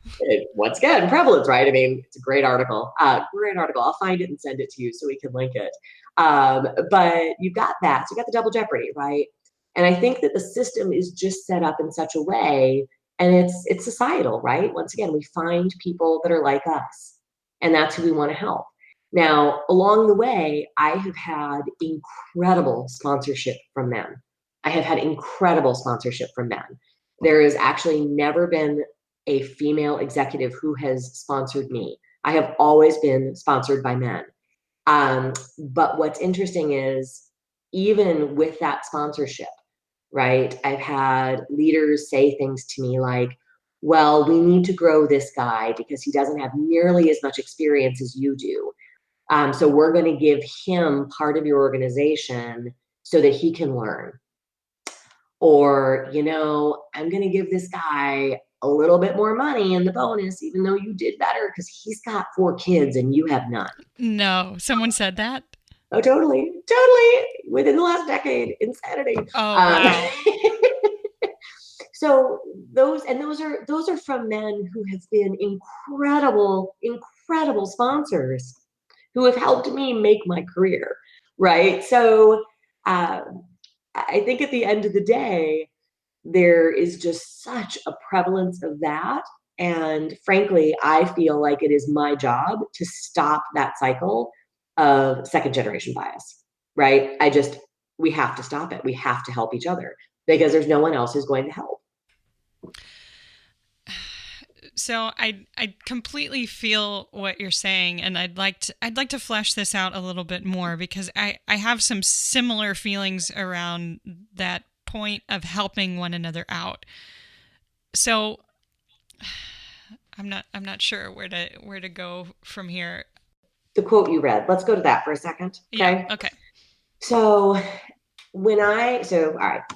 Once again, prevalence, right? I mean, it's a great article. Great article. I'll find it and send it to you so we can link it. But you've got that. So you got the double jeopardy, right? And I think that the system is just set up in such a way, and it's societal, right? Once again, we find people that are like us, and that's who we want to help. Now, along the way, I have had incredible sponsorship from men. I have had incredible sponsorship from men. There has actually never been a female executive who has sponsored me. I have always been sponsored by men. But what's interesting is, even with that sponsorship, right, I've had leaders say things to me like, well, we need to grow this guy because he doesn't have nearly as much experience as you do. So we're going to give him part of your organization so that he can learn. Or, I'm going to give this guy a little bit more money in the bonus, even though you did better because he's got 4 kids and you have none. No, someone said that? Oh, totally. Totally. Within the last decade, insanity. Oh, wow. So those are from men who have been incredible, incredible sponsors who have helped me make my career, right? So I think at the end of the day, there is just such a prevalence of that. And frankly, I feel like it is my job to stop that cycle of second generation bias, right? We have to stop it. We have to help each other because there's no one else who's going to help. So I completely feel what you're saying, and I'd like to flesh this out a little bit more because I have some similar feelings around that point of helping one another out. So I'm not sure where to go from here. The quote you read, let's go to that for a second. Okay. Yeah, okay. So all right.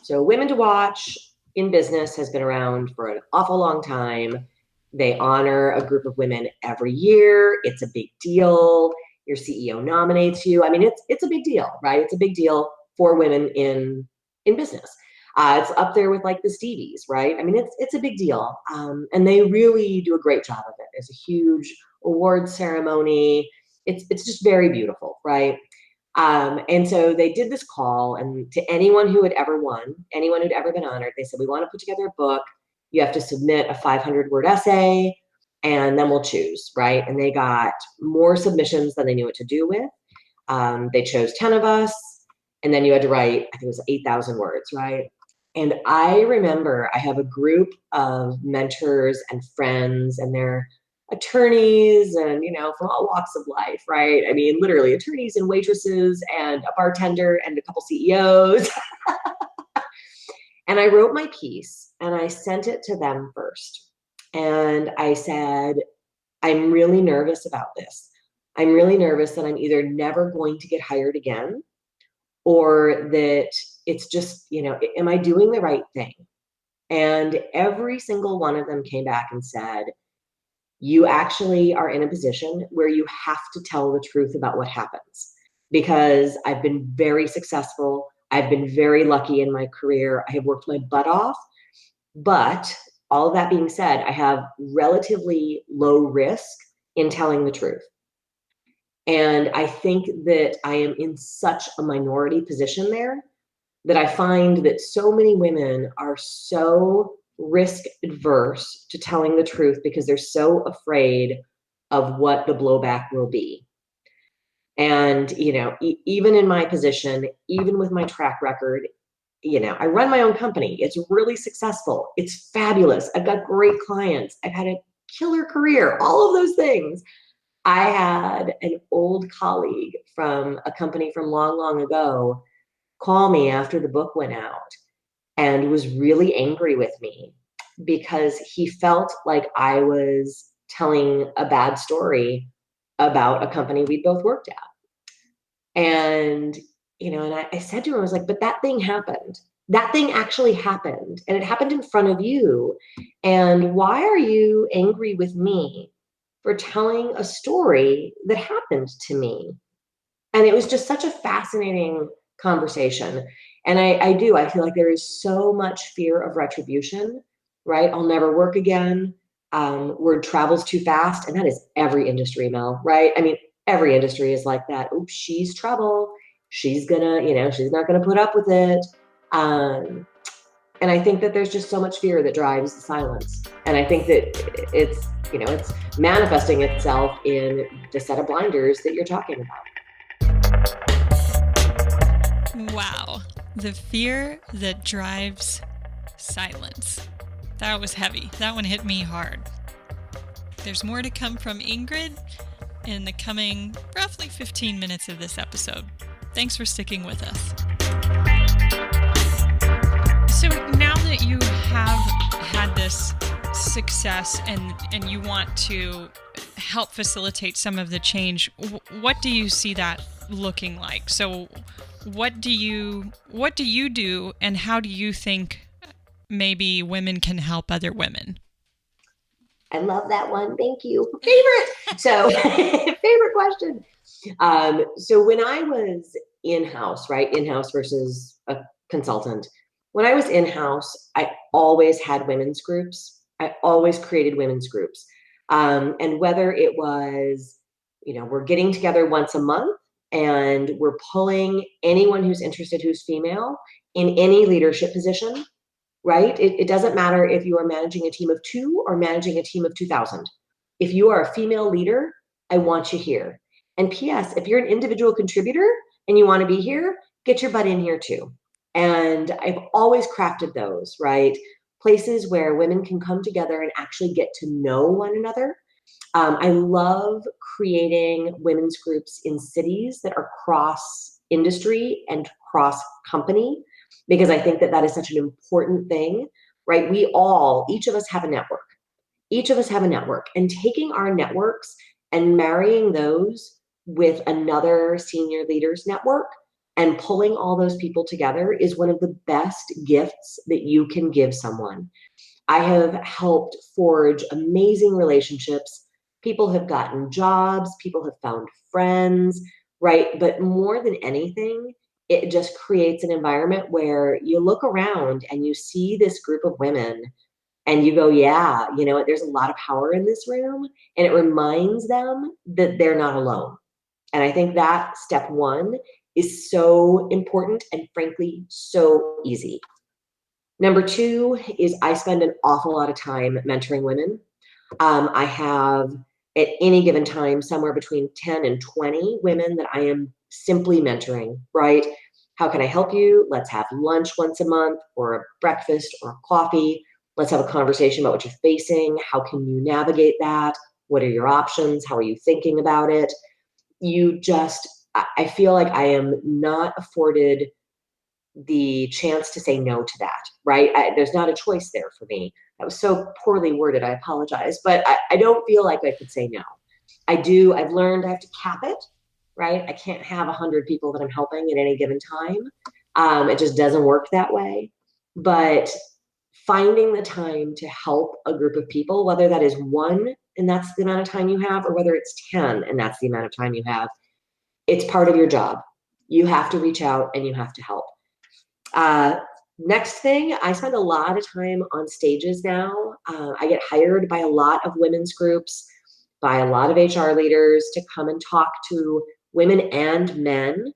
So Women to Watch in business has been around for an awful long time. They honor a group of women every year. It's a big deal. Your CEO nominates you. I mean, it's a big deal, right? It's a big deal for women in business. It's up there with like the Stevies, right? I mean, it's a big deal. And they really do a great job of it. It's a huge award ceremony. It's just very beautiful, right? And so they did this call, and to anyone who had ever won, anyone who'd ever been honored, they said, we want to put together a book. You have to submit a 500-word essay, and then we'll choose, right? And they got more submissions than they knew what to do with. They chose 10 of us, and then you had to write, I think it was 8,000 words, right? And I remember I have a group of mentors and friends, and they're attorneys and, from all walks of life, right? I mean, literally attorneys and waitresses and a bartender and a couple CEOs. And I wrote my piece and I sent it to them first. And I said, I'm really nervous about this. I'm really nervous that I'm either never going to get hired again, or that it's just, am I doing the right thing? And every single one of them came back and said, you actually are in a position where you have to tell the truth about what happens, because I've been very successful. I've been very lucky in my career. I have worked my butt off. But all of that being said, I have relatively low risk in telling the truth. And I think that I am in such a minority position there that I find that so many women are so risk adverse to telling the truth because they're so afraid of what the blowback will be. And, even in my position, even with my track record, I run my own company. It's really successful. It's fabulous. I've got great clients. I've had a killer career, all of those things. I had an old colleague from a company from long, long ago call me after the book went out and was really angry with me because he felt like I was telling a bad story about a company we both worked at. And, I said to him, I was like, but that thing happened. That thing actually happened, and it happened in front of you. And why are you angry with me for telling a story that happened to me? And it was just such a fascinating conversation. And I feel like there is so much fear of retribution, right? I'll never work again. Word travels too fast. And that is every industry, Mel, right? I mean, every industry is like that. Oops, she's trouble. She's she's not gonna put up with it. Um, and I think that there's just so much fear that drives the silence. And I think that it's manifesting itself in the set of blinders that you're talking about. Wow. The fear that drives silence. That was heavy. That one hit me hard. There's more to come from Ingrid in the coming roughly 15 minutes of this episode. Thanks for sticking with us. So now that you have had this success and you want to help facilitate some of the change, what do you see that looking like? So what do you do, and how do you think maybe women can help other women? I love that one. Thank you. Favorite. So favorite question. So when I was in-house, right? In-house versus a consultant. When I was in-house, I always had women's groups. I always created women's groups. And whether it was, we're getting together once a month and we're pulling anyone who's interested, who's female, in any leadership position, right? It doesn't matter if you are managing a team of 2 or managing a team of 2,000. If you are a female leader, I want you here. And P.S., if you're an individual contributor and you want to be here, get your butt in here too. And I've always crafted those, right? Places where women can come together and actually get to know one another. I love creating women's groups in cities that are cross industry and cross company, because I think that that is such an important thing, right? Each of us have a network. Each of us have a network, and taking our networks and marrying those with another senior leaders network and pulling all those people together is one of the best gifts that you can give someone. I have helped forge amazing relationships. People have gotten jobs, people have found friends, right? But more than anything, it just creates an environment where you look around and you see this group of women and you go, yeah, there's a lot of power in this room. And it reminds them that they're not alone. And I think that step one is so important and frankly, so easy. Number 2 is I spend an awful lot of time mentoring women. I have at any given time somewhere between 10 and 20 women that I am simply mentoring, right? How can I help you? Let's have lunch once a month or a breakfast or a coffee. Let's have a conversation about what you're facing. How can you navigate that? What are your options? How are you thinking about it? I feel like I am not afforded the chance to say no to that, right? There's not a choice there for me. That was so poorly worded. I apologize, but I don't feel like I could say no. I've learned I have to cap it, right? I can't have 100 people that I'm helping at any given time. It just doesn't work that way. But finding the time to help a group of people, whether that is 1 and that's the amount of time you have, or whether it's 10 and that's the amount of time you have, it's part of your job. You have to reach out and you have to help. Next thing, I spend a lot of time on stages now. I get hired by a lot of women's groups, by a lot of HR leaders to come and talk to women and men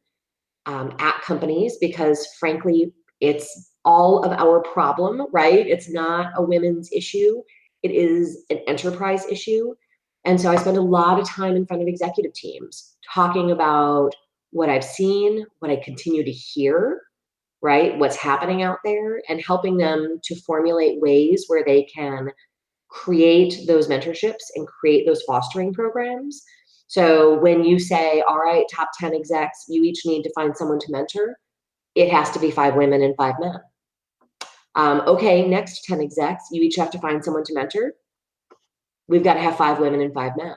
at companies, because frankly, it's all of our problem, right? It's not a women's issue. It is an enterprise issue. And so I spend a lot of time in front of executive teams talking about what I've seen, what I continue to hear, right? What's happening out there, and helping them to formulate ways where they can create those mentorships and create those fostering programs. So when you say, all right, top 10 execs, you each need to find someone to mentor, it has to be 5 women and 5 men. Okay, next 10 execs, you each have to find someone to mentor. We've got to have 5 women and 5 men.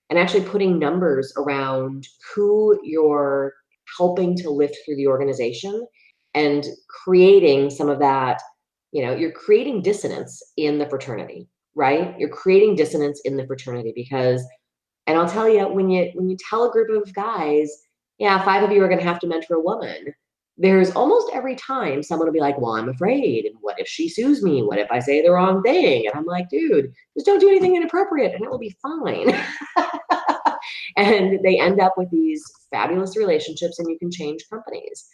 And actually putting numbers around who you're helping to lift through the organization and creating some of that, you're creating dissonance in the fraternity, right? You're creating dissonance in the fraternity because, and I'll tell you, when you tell a group of guys, yeah, 5 of you are going to have to mentor a woman, there's almost every time someone will be like, well, I'm afraid. And what if she sues me? What if I say the wrong thing? And I'm like, dude, just don't do anything inappropriate and it will be fine. And they end up with these fabulous relationships and you can change companies.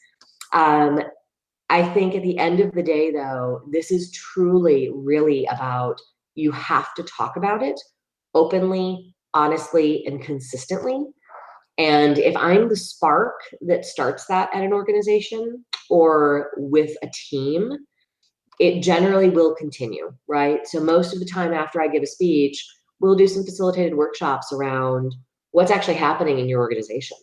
I think at the end of the day, though, this is truly, really about you have to talk about it openly, honestly, and consistently. And if I'm the spark that starts that at an organization or with a team, it generally will continue, right? So most of the time after I give a speech, we'll do some facilitated workshops around what's actually happening in your organization,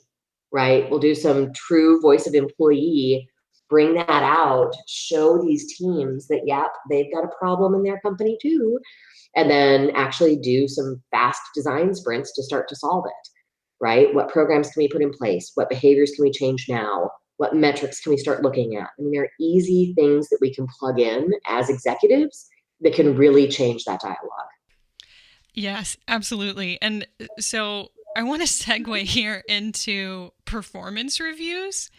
right? We'll do some true voice of employee, bring that out, show these teams that, yep, they've got a problem in their company too, and then actually do some fast design sprints to start to solve it, right? What programs can we put in place? What behaviors can we change now? What metrics can we start looking at? I mean, there are easy things that we can plug in as executives that can really change that dialogue. Yes, absolutely. And so I want to segue here into performance reviews.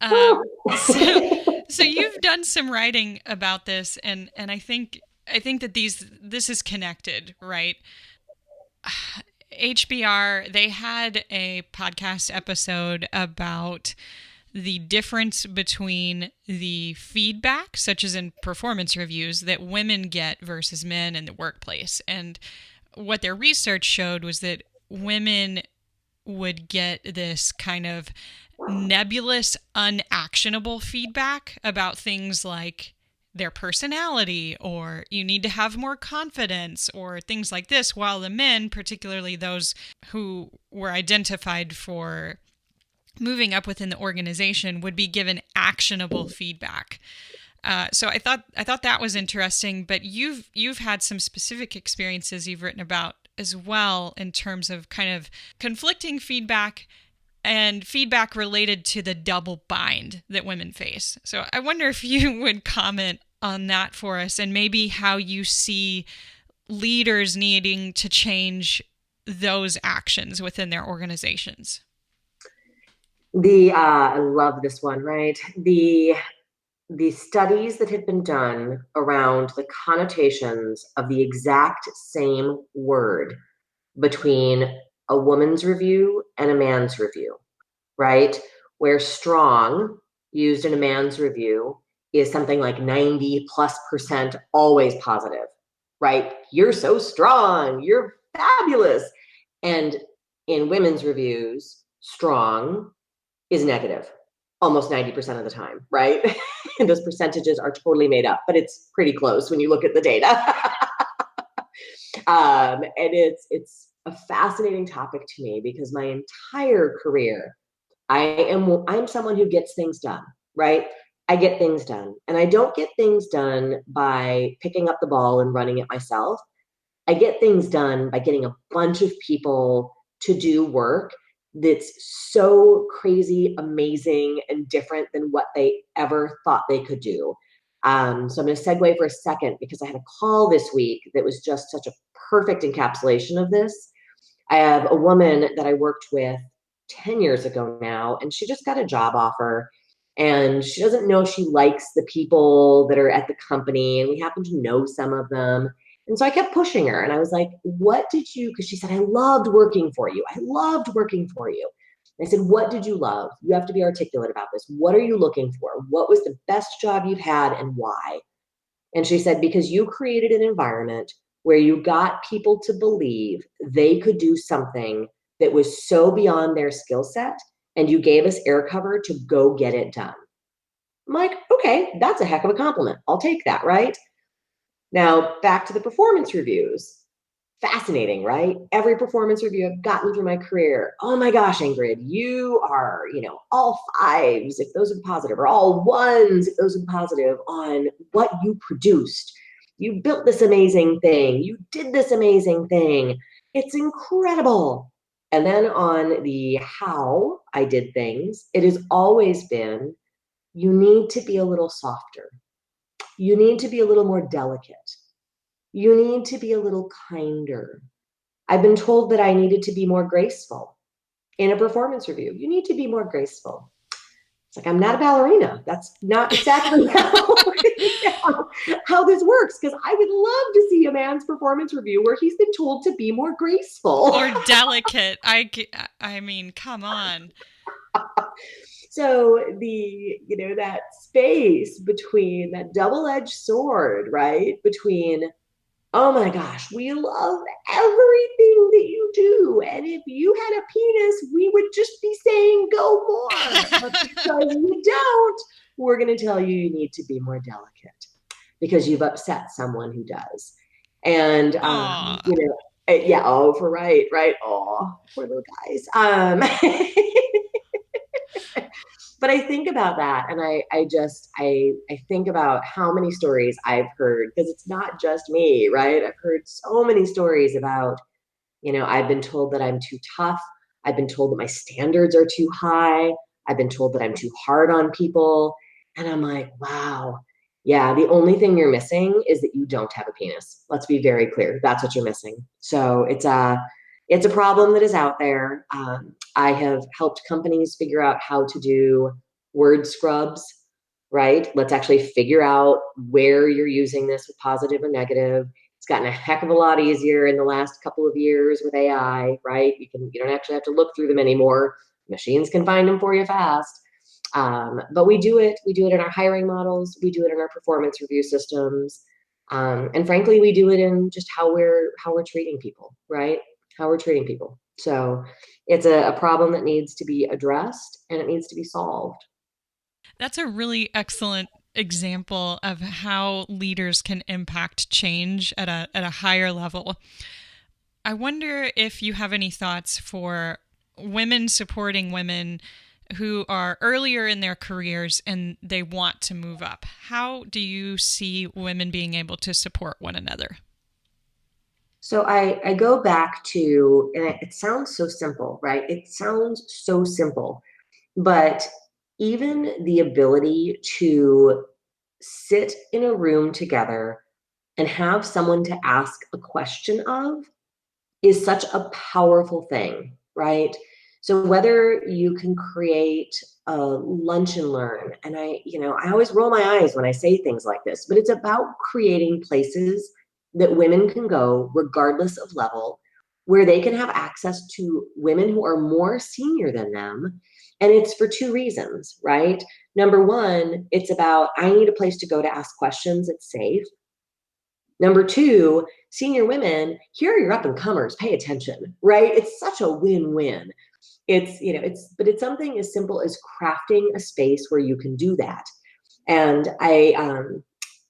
So you've done some writing about this, and I think that this is connected, right? HBR, they had a podcast episode about the difference between the feedback, such as in performance reviews, that women get versus men in the workplace. And what their research showed was that women would get this kind of nebulous, unactionable feedback about things like their personality, or you need to have more confidence, or things like this, while the men, particularly those who were identified for moving up within the organization, would be given actionable feedback. So I thought that was interesting. But you've had some specific experiences you've written about as well in terms of kind of conflicting feedback and feedback related to the double bind that women face. So I wonder if you would comment on that for us, and maybe how you see leaders needing to change those actions within their organizations. I love this one, right? The studies that have been done around the connotations of the exact same word between a woman's review and a man's review, right? Where strong used in a man's review is something like 90+% always positive, right? You're so strong, you're fabulous. And in women's reviews, strong is negative almost 90% of the time, right? And those percentages are totally made up, but it's pretty close when you look at the data. And it's a fascinating topic to me because my entire career, I'm someone who gets things done, right? I get things done, and I don't get things done by picking up the ball and running it myself. I get things done by getting a bunch of people to do work that's so crazy, amazing, and different than what they ever thought they could do. So I'm going to segue for a second because I had a call this week that was just such a perfect encapsulation of this. I have a woman that I worked with 10 years ago now, and she just got a job offer. And she doesn't know she likes the people that are at the company, and we happen to know some of them. And so I kept pushing her, and I was like, what did you, because she said, I loved working for you. I loved working for you. And I said, what did you love? You have to be articulate about this. What are you looking for? What was the best job you've had and why? And she said, because you created an environment where you got people to believe they could do something that was so beyond their skill set, and you gave us air cover to go get it done. I'm like, okay, that's a heck of a compliment. I'll take that, right? Now, back to the performance reviews. Fascinating, right? Every performance review I've gotten through my career. Oh my gosh, Ingrid, you are, all fives if those are positive, or all ones if those are positive on what you produced. You built this amazing thing. You did this amazing thing. It's incredible. And then on the how I did things, it has always been, you need to be a little softer. You need to be a little more delicate. You need to be a little kinder. I've been told that I needed to be more graceful in a performance review. You need to be more graceful. It's like, I'm not a ballerina. That's not exactly how this works, because I would love to see a man's performance review where he's been told to be more graceful. Or delicate. I mean, come on. So that space between that double-edged sword, right? Between, oh my gosh, we love everything that you do. And if you had a penis, we would just be saying go more. But because you don't, we're going to tell you you need to be more delicate because you've upset someone who does. And, yeah, oh, for right. Oh, poor little guys. But I think about that, and I think about how many stories I've heard, because it's not just me, right? I've heard so many stories about, I've been told that I'm too tough. I've been told that my standards are too high. I've been told that I'm too hard on people. And I'm like, wow, yeah, the only thing you're missing is that you don't have a penis. Let's be very clear. That's what you're missing. So it's a problem that is out there. I have helped companies figure out how to do word scrubs, right? Let's actually figure out where you're using this with positive or negative. It's gotten a heck of a lot easier in the last couple of years with AI, right? You don't actually have to look through them anymore. Machines can find them for you fast. But we do it in our hiring models. We do it in our performance review systems. And frankly, we do it in just how we're treating people, right? How we're treating people. So it's a problem that needs to be addressed and it needs to be solved. That's a really excellent example of how leaders can impact change at a higher level. I wonder if you have any thoughts for women supporting women who are earlier in their careers and they want to move up. How do you see women being able to support one another? So I go back to, and it sounds so simple, right? It sounds so simple, but even the ability to sit in a room together and have someone to ask a question of is such a powerful thing, right? So whether you can create a lunch and learn, and I always roll my eyes when I say things like this, but it's about creating places that women can go regardless of level, where they can have access to women who are more senior than them. And it's for two reasons, right? Number one, it's about, I need a place to go to ask questions. It's safe. Number two, senior women, here are your up and comers, pay attention, right? It's such a win-win. It's something as simple as crafting a space where you can do that. And I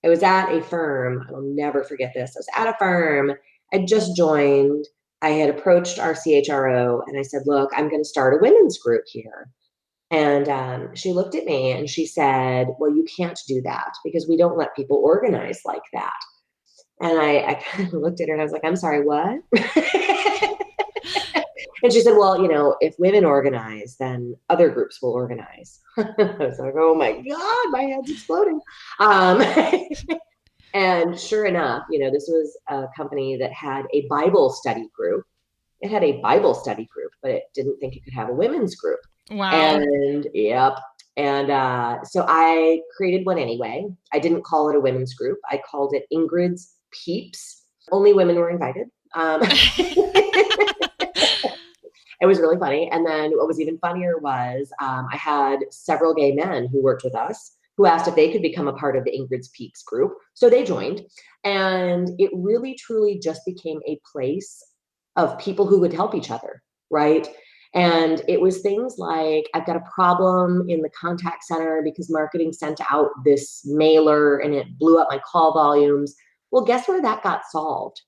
was at a firm, I'll never forget this. I was at a firm, I just joined, I had approached our CHRO and I said, look, I'm going to start a women's group here. And she looked at me and she said, well, you can't do that because we don't let people organize like that. And I kind of looked at her and I was like, I'm sorry, what? And she said, well, if women organize, then other groups will organize. I was like, oh my God, my head's exploding. And sure enough, this was a company that had a Bible study group. It had a Bible study group, but it didn't think it could have a women's group. Wow. And yep. And so I created one anyway. I didn't call it a women's group. I called it Ingrids Peeps. Only women were invited. It was really funny. And then what was even funnier was I had several gay men who worked with us who asked if they could become a part of the Ingrid's Peaks group. So they joined, and it really, truly just became a place of people who would help each other, right? And it was things like, I've got a problem in the contact center because marketing sent out this mailer and it blew up my call volumes. Well, guess where that got solved?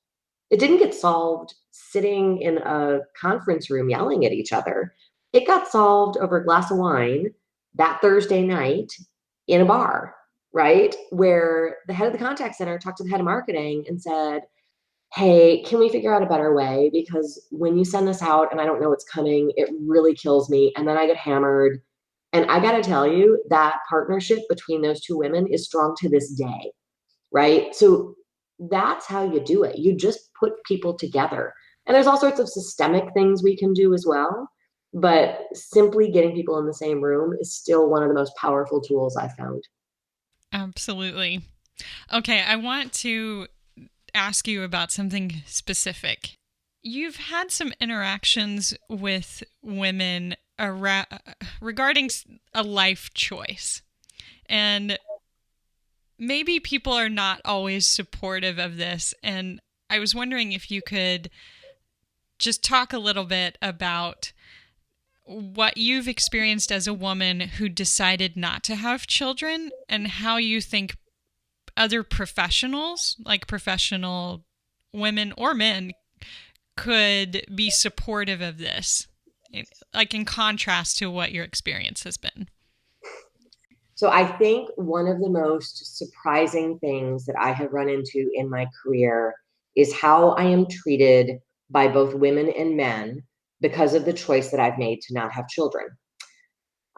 It didn't get solved sitting in a conference room yelling at each other. It got solved over a glass of wine that Thursday night in a bar, right? Where the head of the contact center talked to the head of marketing and said, hey, can we figure out a better way? Because when you send this out and I don't know what's coming, it really kills me. And then I get hammered. And I got to tell you, that partnership between those two women is strong to this day, right? So that's how you do it. You just put people together. And there's all sorts of systemic things we can do as well. But simply getting people in the same room is still one of the most powerful tools I've found. Absolutely. Okay, I want to ask you about something specific. You've had some interactions with women regarding a life choice. And maybe people are not always supportive of this. And I was wondering if you could just talk a little bit about what you've experienced as a woman who decided not to have children and how you think other professionals, like professional women or men, could be supportive of this, like in contrast to what your experience has been. So I think one of the most surprising things that I have run into in my career is how I am treated by both women and men because of the choice that I've made to not have children.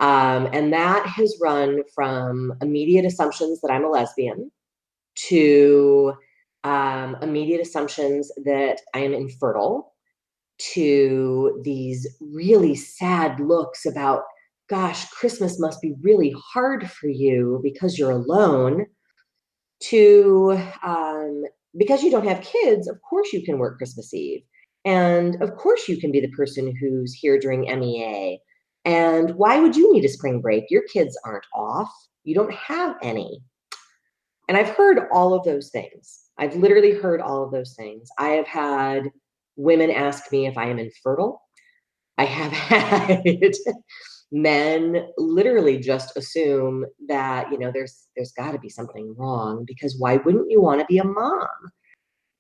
And that has run from immediate assumptions that I'm a lesbian to immediate assumptions that I am infertile, to these really sad looks about, gosh, Christmas must be really hard for you because you're alone, to because you don't have kids, of course you can work Christmas Eve. And of course you can be the person who's here during MEA. And why would you need a spring break? Your kids aren't off. You don't have any. And I've heard all of those things. I've literally heard all of those things. I have had women ask me if I am infertile. I have had men literally just assume that, there's got to be something wrong, because why wouldn't you want to be a mom?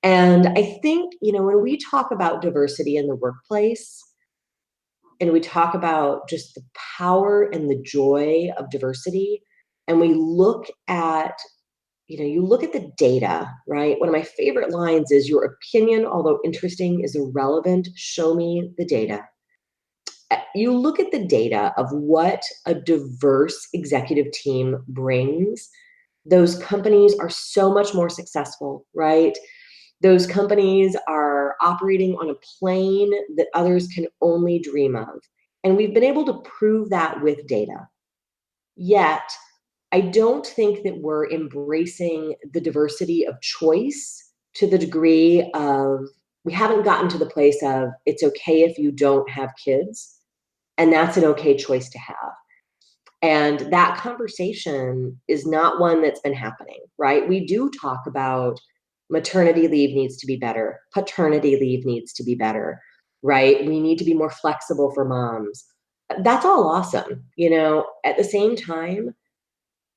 And I think, when we talk about diversity in the workplace and we talk about just the power and the joy of diversity, and we look at you look at the data, right? One of my favorite lines is, your opinion, although interesting, is irrelevant. Show me the data. You look at the data of what a diverse executive team brings. Those companies are so much more successful, right? Those companies are operating on a plane that others can only dream of. And we've been able to prove that with data. Yet, I don't think that we're embracing the diversity of choice to the degree of, we haven't gotten to the place of, it's okay if you don't have kids, and that's an okay choice to have. And that conversation is not one that's been happening, right? We do talk about maternity leave needs to be better, paternity leave needs to be better, right? We need to be more flexible for moms. That's all awesome. At the same time,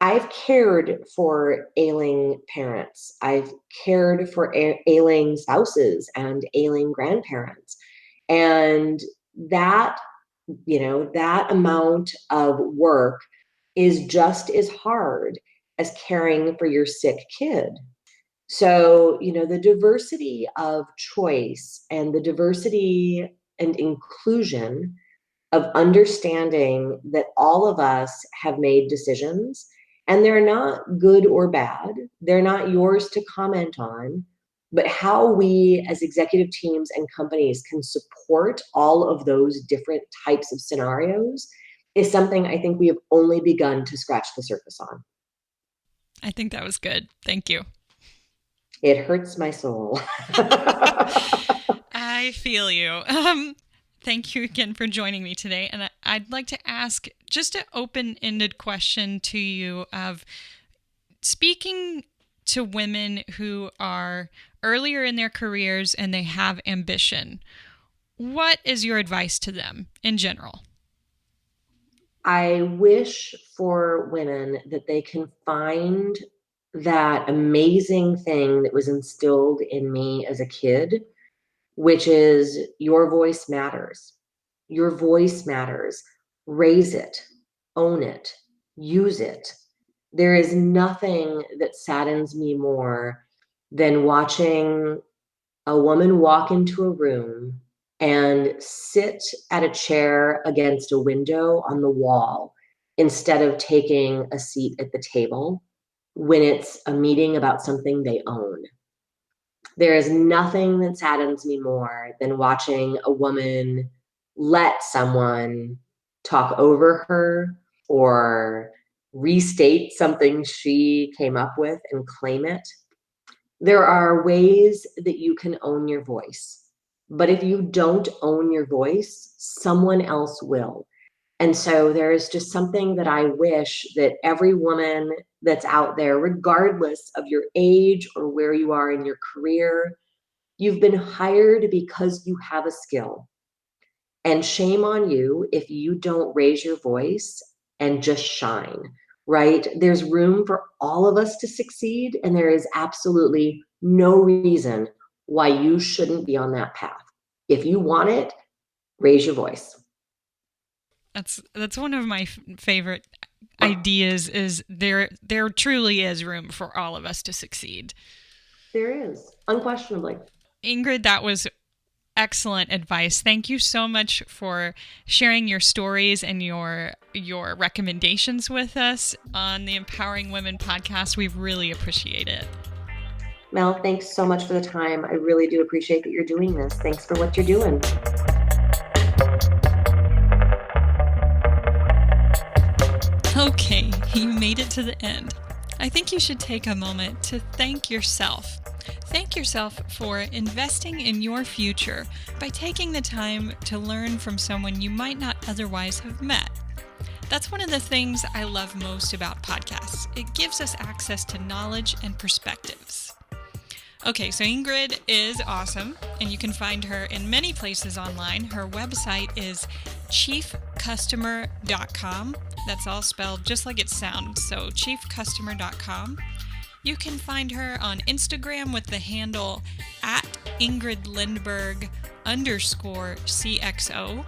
I've cared for ailing parents. I've cared for ailing spouses and ailing grandparents. And that, that amount of work is just as hard as caring for your sick kid. So, the diversity of choice and the diversity and inclusion of understanding that all of us have made decisions, and they're not good or bad. They're not yours to comment on, but how we as executive teams and companies can support all of those different types of scenarios is something I think we have only begun to scratch the surface on. I think that was good. Thank you. It hurts my soul. I feel you. Thank you again for joining me today. And I'd like to ask just an open-ended question to you of speaking to women who are earlier in their careers and they have ambition. What is your advice to them in general? I wish for women that they can find that amazing thing that was instilled in me as a kid, which is your voice matters. Your voice matters. Raise it, own it, use it. There is nothing that saddens me more than watching a woman walk into a room and sit at a chair against a window on the wall instead of taking a seat at the table when it's a meeting about something they own. There is nothing that saddens me more than watching a woman let someone talk over her or restate something she came up with and claim it. There are ways that you can own your voice. But if you don't own your voice, someone else will. And so there is just something that I wish that every woman that's out there, regardless of your age or where you are in your career, you've been hired because you have a skill. And shame on you if you don't raise your voice and just shine, right? There's room for all of us to succeed, and there is absolutely no reason why you shouldn't be on that path. If you want it, raise your voice. That's one of my favorite ideas is there truly is room for all of us to succeed. There is, unquestionably. Ingrid, that was excellent advice. Thank you so much for sharing your stories and your recommendations with us on the Empowering Women podcast. We really appreciate it. Mel, thanks so much for the time. I really do appreciate that you're doing this. Thanks for what you're doing. Okay, you made it to the end. I think you should take a moment to thank yourself. Thank yourself for investing in your future by taking the time to learn from someone you might not otherwise have met. That's one of the things I love most about podcasts. It gives us access to knowledge and perspectives. Okay, so Ingrid is awesome, and you can find her in many places online. Her website is chiefcustomer.com. That's all spelled just like it sounds, so chiefcustomer.com. You can find her on Instagram with the handle @IngridLindberg_CXO.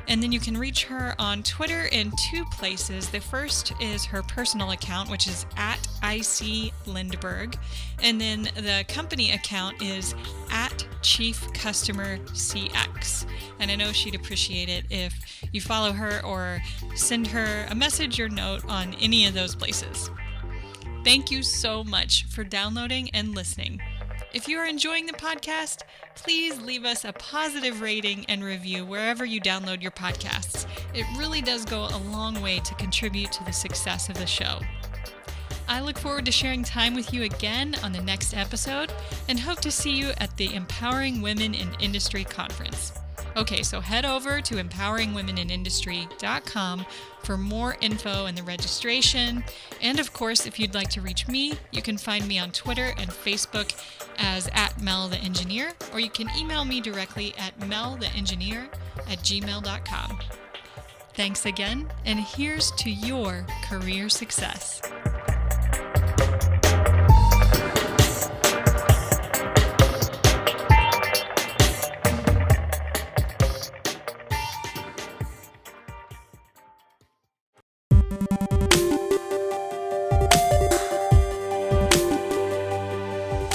And then you can reach her on Twitter in two places. The first is her personal account, which is @ICLindberg. And then the company account is @ChiefCustomerCX. And I know she'd appreciate it if you follow her or send her a message or note on any of those places. Thank you so much for downloading and listening. If you are enjoying the podcast, please leave us a positive rating and review wherever you download your podcasts. It really does go a long way to contribute to the success of the show. I look forward to sharing time with you again on the next episode and hope to see you at the Empowering Women in Industry Conference. Okay, so head over to empoweringwomeninindustry.com for more info and the registration. And of course, if you'd like to reach me, you can find me on Twitter and Facebook as @MelTheEngineer, or you can email me directly at meltheengineer@gmail.com. Thanks again, and here's to your career success.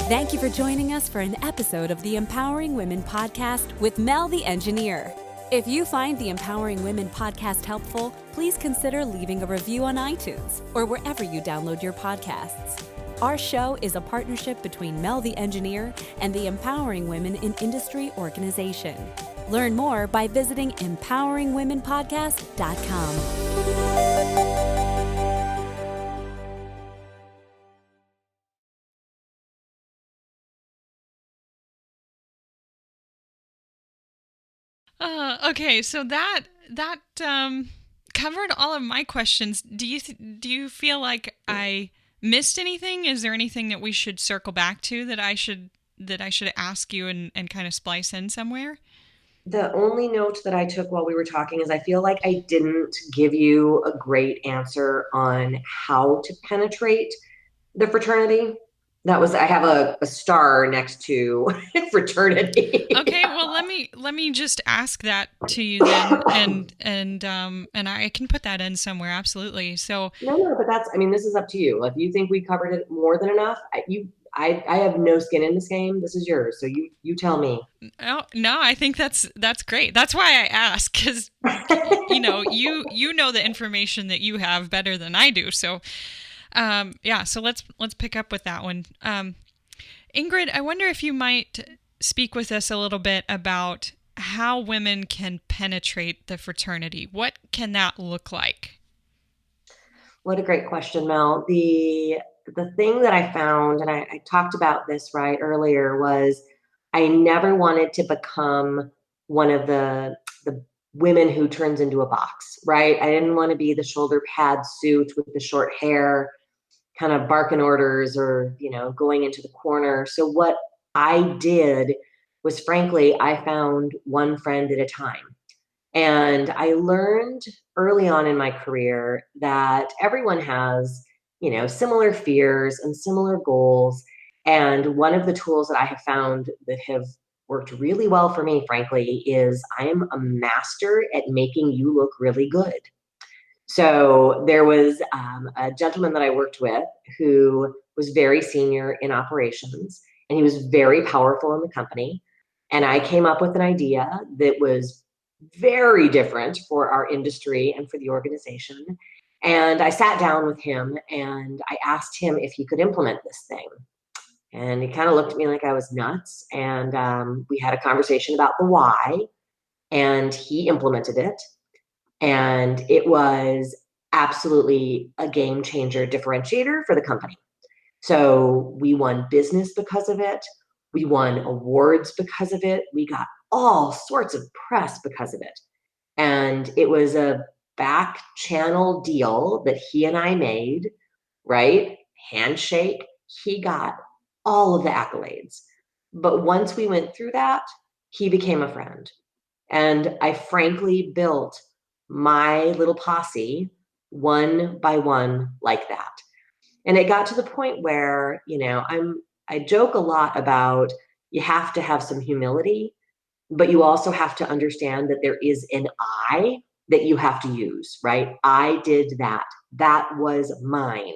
Thank you for joining us for an episode of the Empowering Women podcast with Mel the Engineer. If you find the Empowering Women podcast helpful, please consider leaving a review on iTunes or wherever you download your podcasts. Our show is a partnership between Mel the Engineer and the Empowering Women in Industry organization. Learn more by visiting empoweringwomenpodcast.com. Okay, so that covered all of my questions. Do you feel like I missed anything? Is there anything that we should circle back to that I should ask you and kind of splice in somewhere? The only note that I took while we were talking is I feel like I didn't give you a great answer on how to penetrate the fraternity. That was, I have a star next to fraternity. Okay, well let me just ask that to you then, and I can put that in somewhere, absolutely. So No, but that's, I mean, this is up to you. If you think we covered it more than enough, I have no skin in this game. This is yours. So you tell me. oh, no, I think that's great. That's why I ask, because you know the information that you have better than I do. So yeah, so let's pick up with that one. Ingrid, I wonder if you might speak with us a little bit about how women can penetrate the fraternity. What can that look like? What a great question, Mel. The thing that I found, and I talked about this right earlier, was I never wanted to become one of the women who turns into a box, right? I didn't want to be the shoulder pad suit with the short hair, kind of barking orders or, going into the corner. So what I did was, frankly, I found one friend at a time. And I learned early on in my career that everyone has, similar fears and similar goals. And one of the tools that I have found that have worked really well for me, frankly, is I'm a master at making you look really good. So there was a gentleman that I worked with who was very senior in operations, and he was very powerful in the company. And I came up with an idea that was very different for our industry and for the organization. And I sat down with him and I asked him if he could implement this thing. And he kind of looked at me like I was nuts. And we had a conversation about the why, and he implemented it. And it was absolutely a game changer differentiator for the company. So we won business because of it. We won awards because of it. We got all sorts of press because of it. And it was a back channel deal that he and I made, right? Handshake. He got all of the accolades. But once we went through that, he became a friend. And I frankly built my little posse one by one like that. And it got to the point where, I joke a lot about you have to have some humility, but you also have to understand that there is an I that you have to use, right? I did that. That was mine.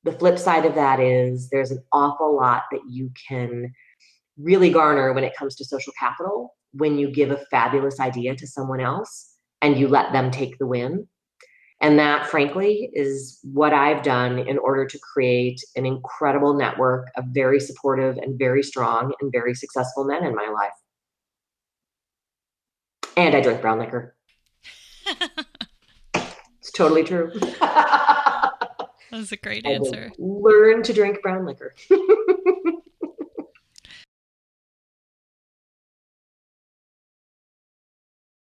The flip side of that is there's an awful lot that you can really garner when it comes to social capital when you give a fabulous idea to someone else and you let them take the win. And that, frankly, is what I've done in order to create an incredible network of very supportive and very strong and very successful men in my life. And I drink brown liquor. It's totally true. That's a great I answer. learn to drink brown liquor.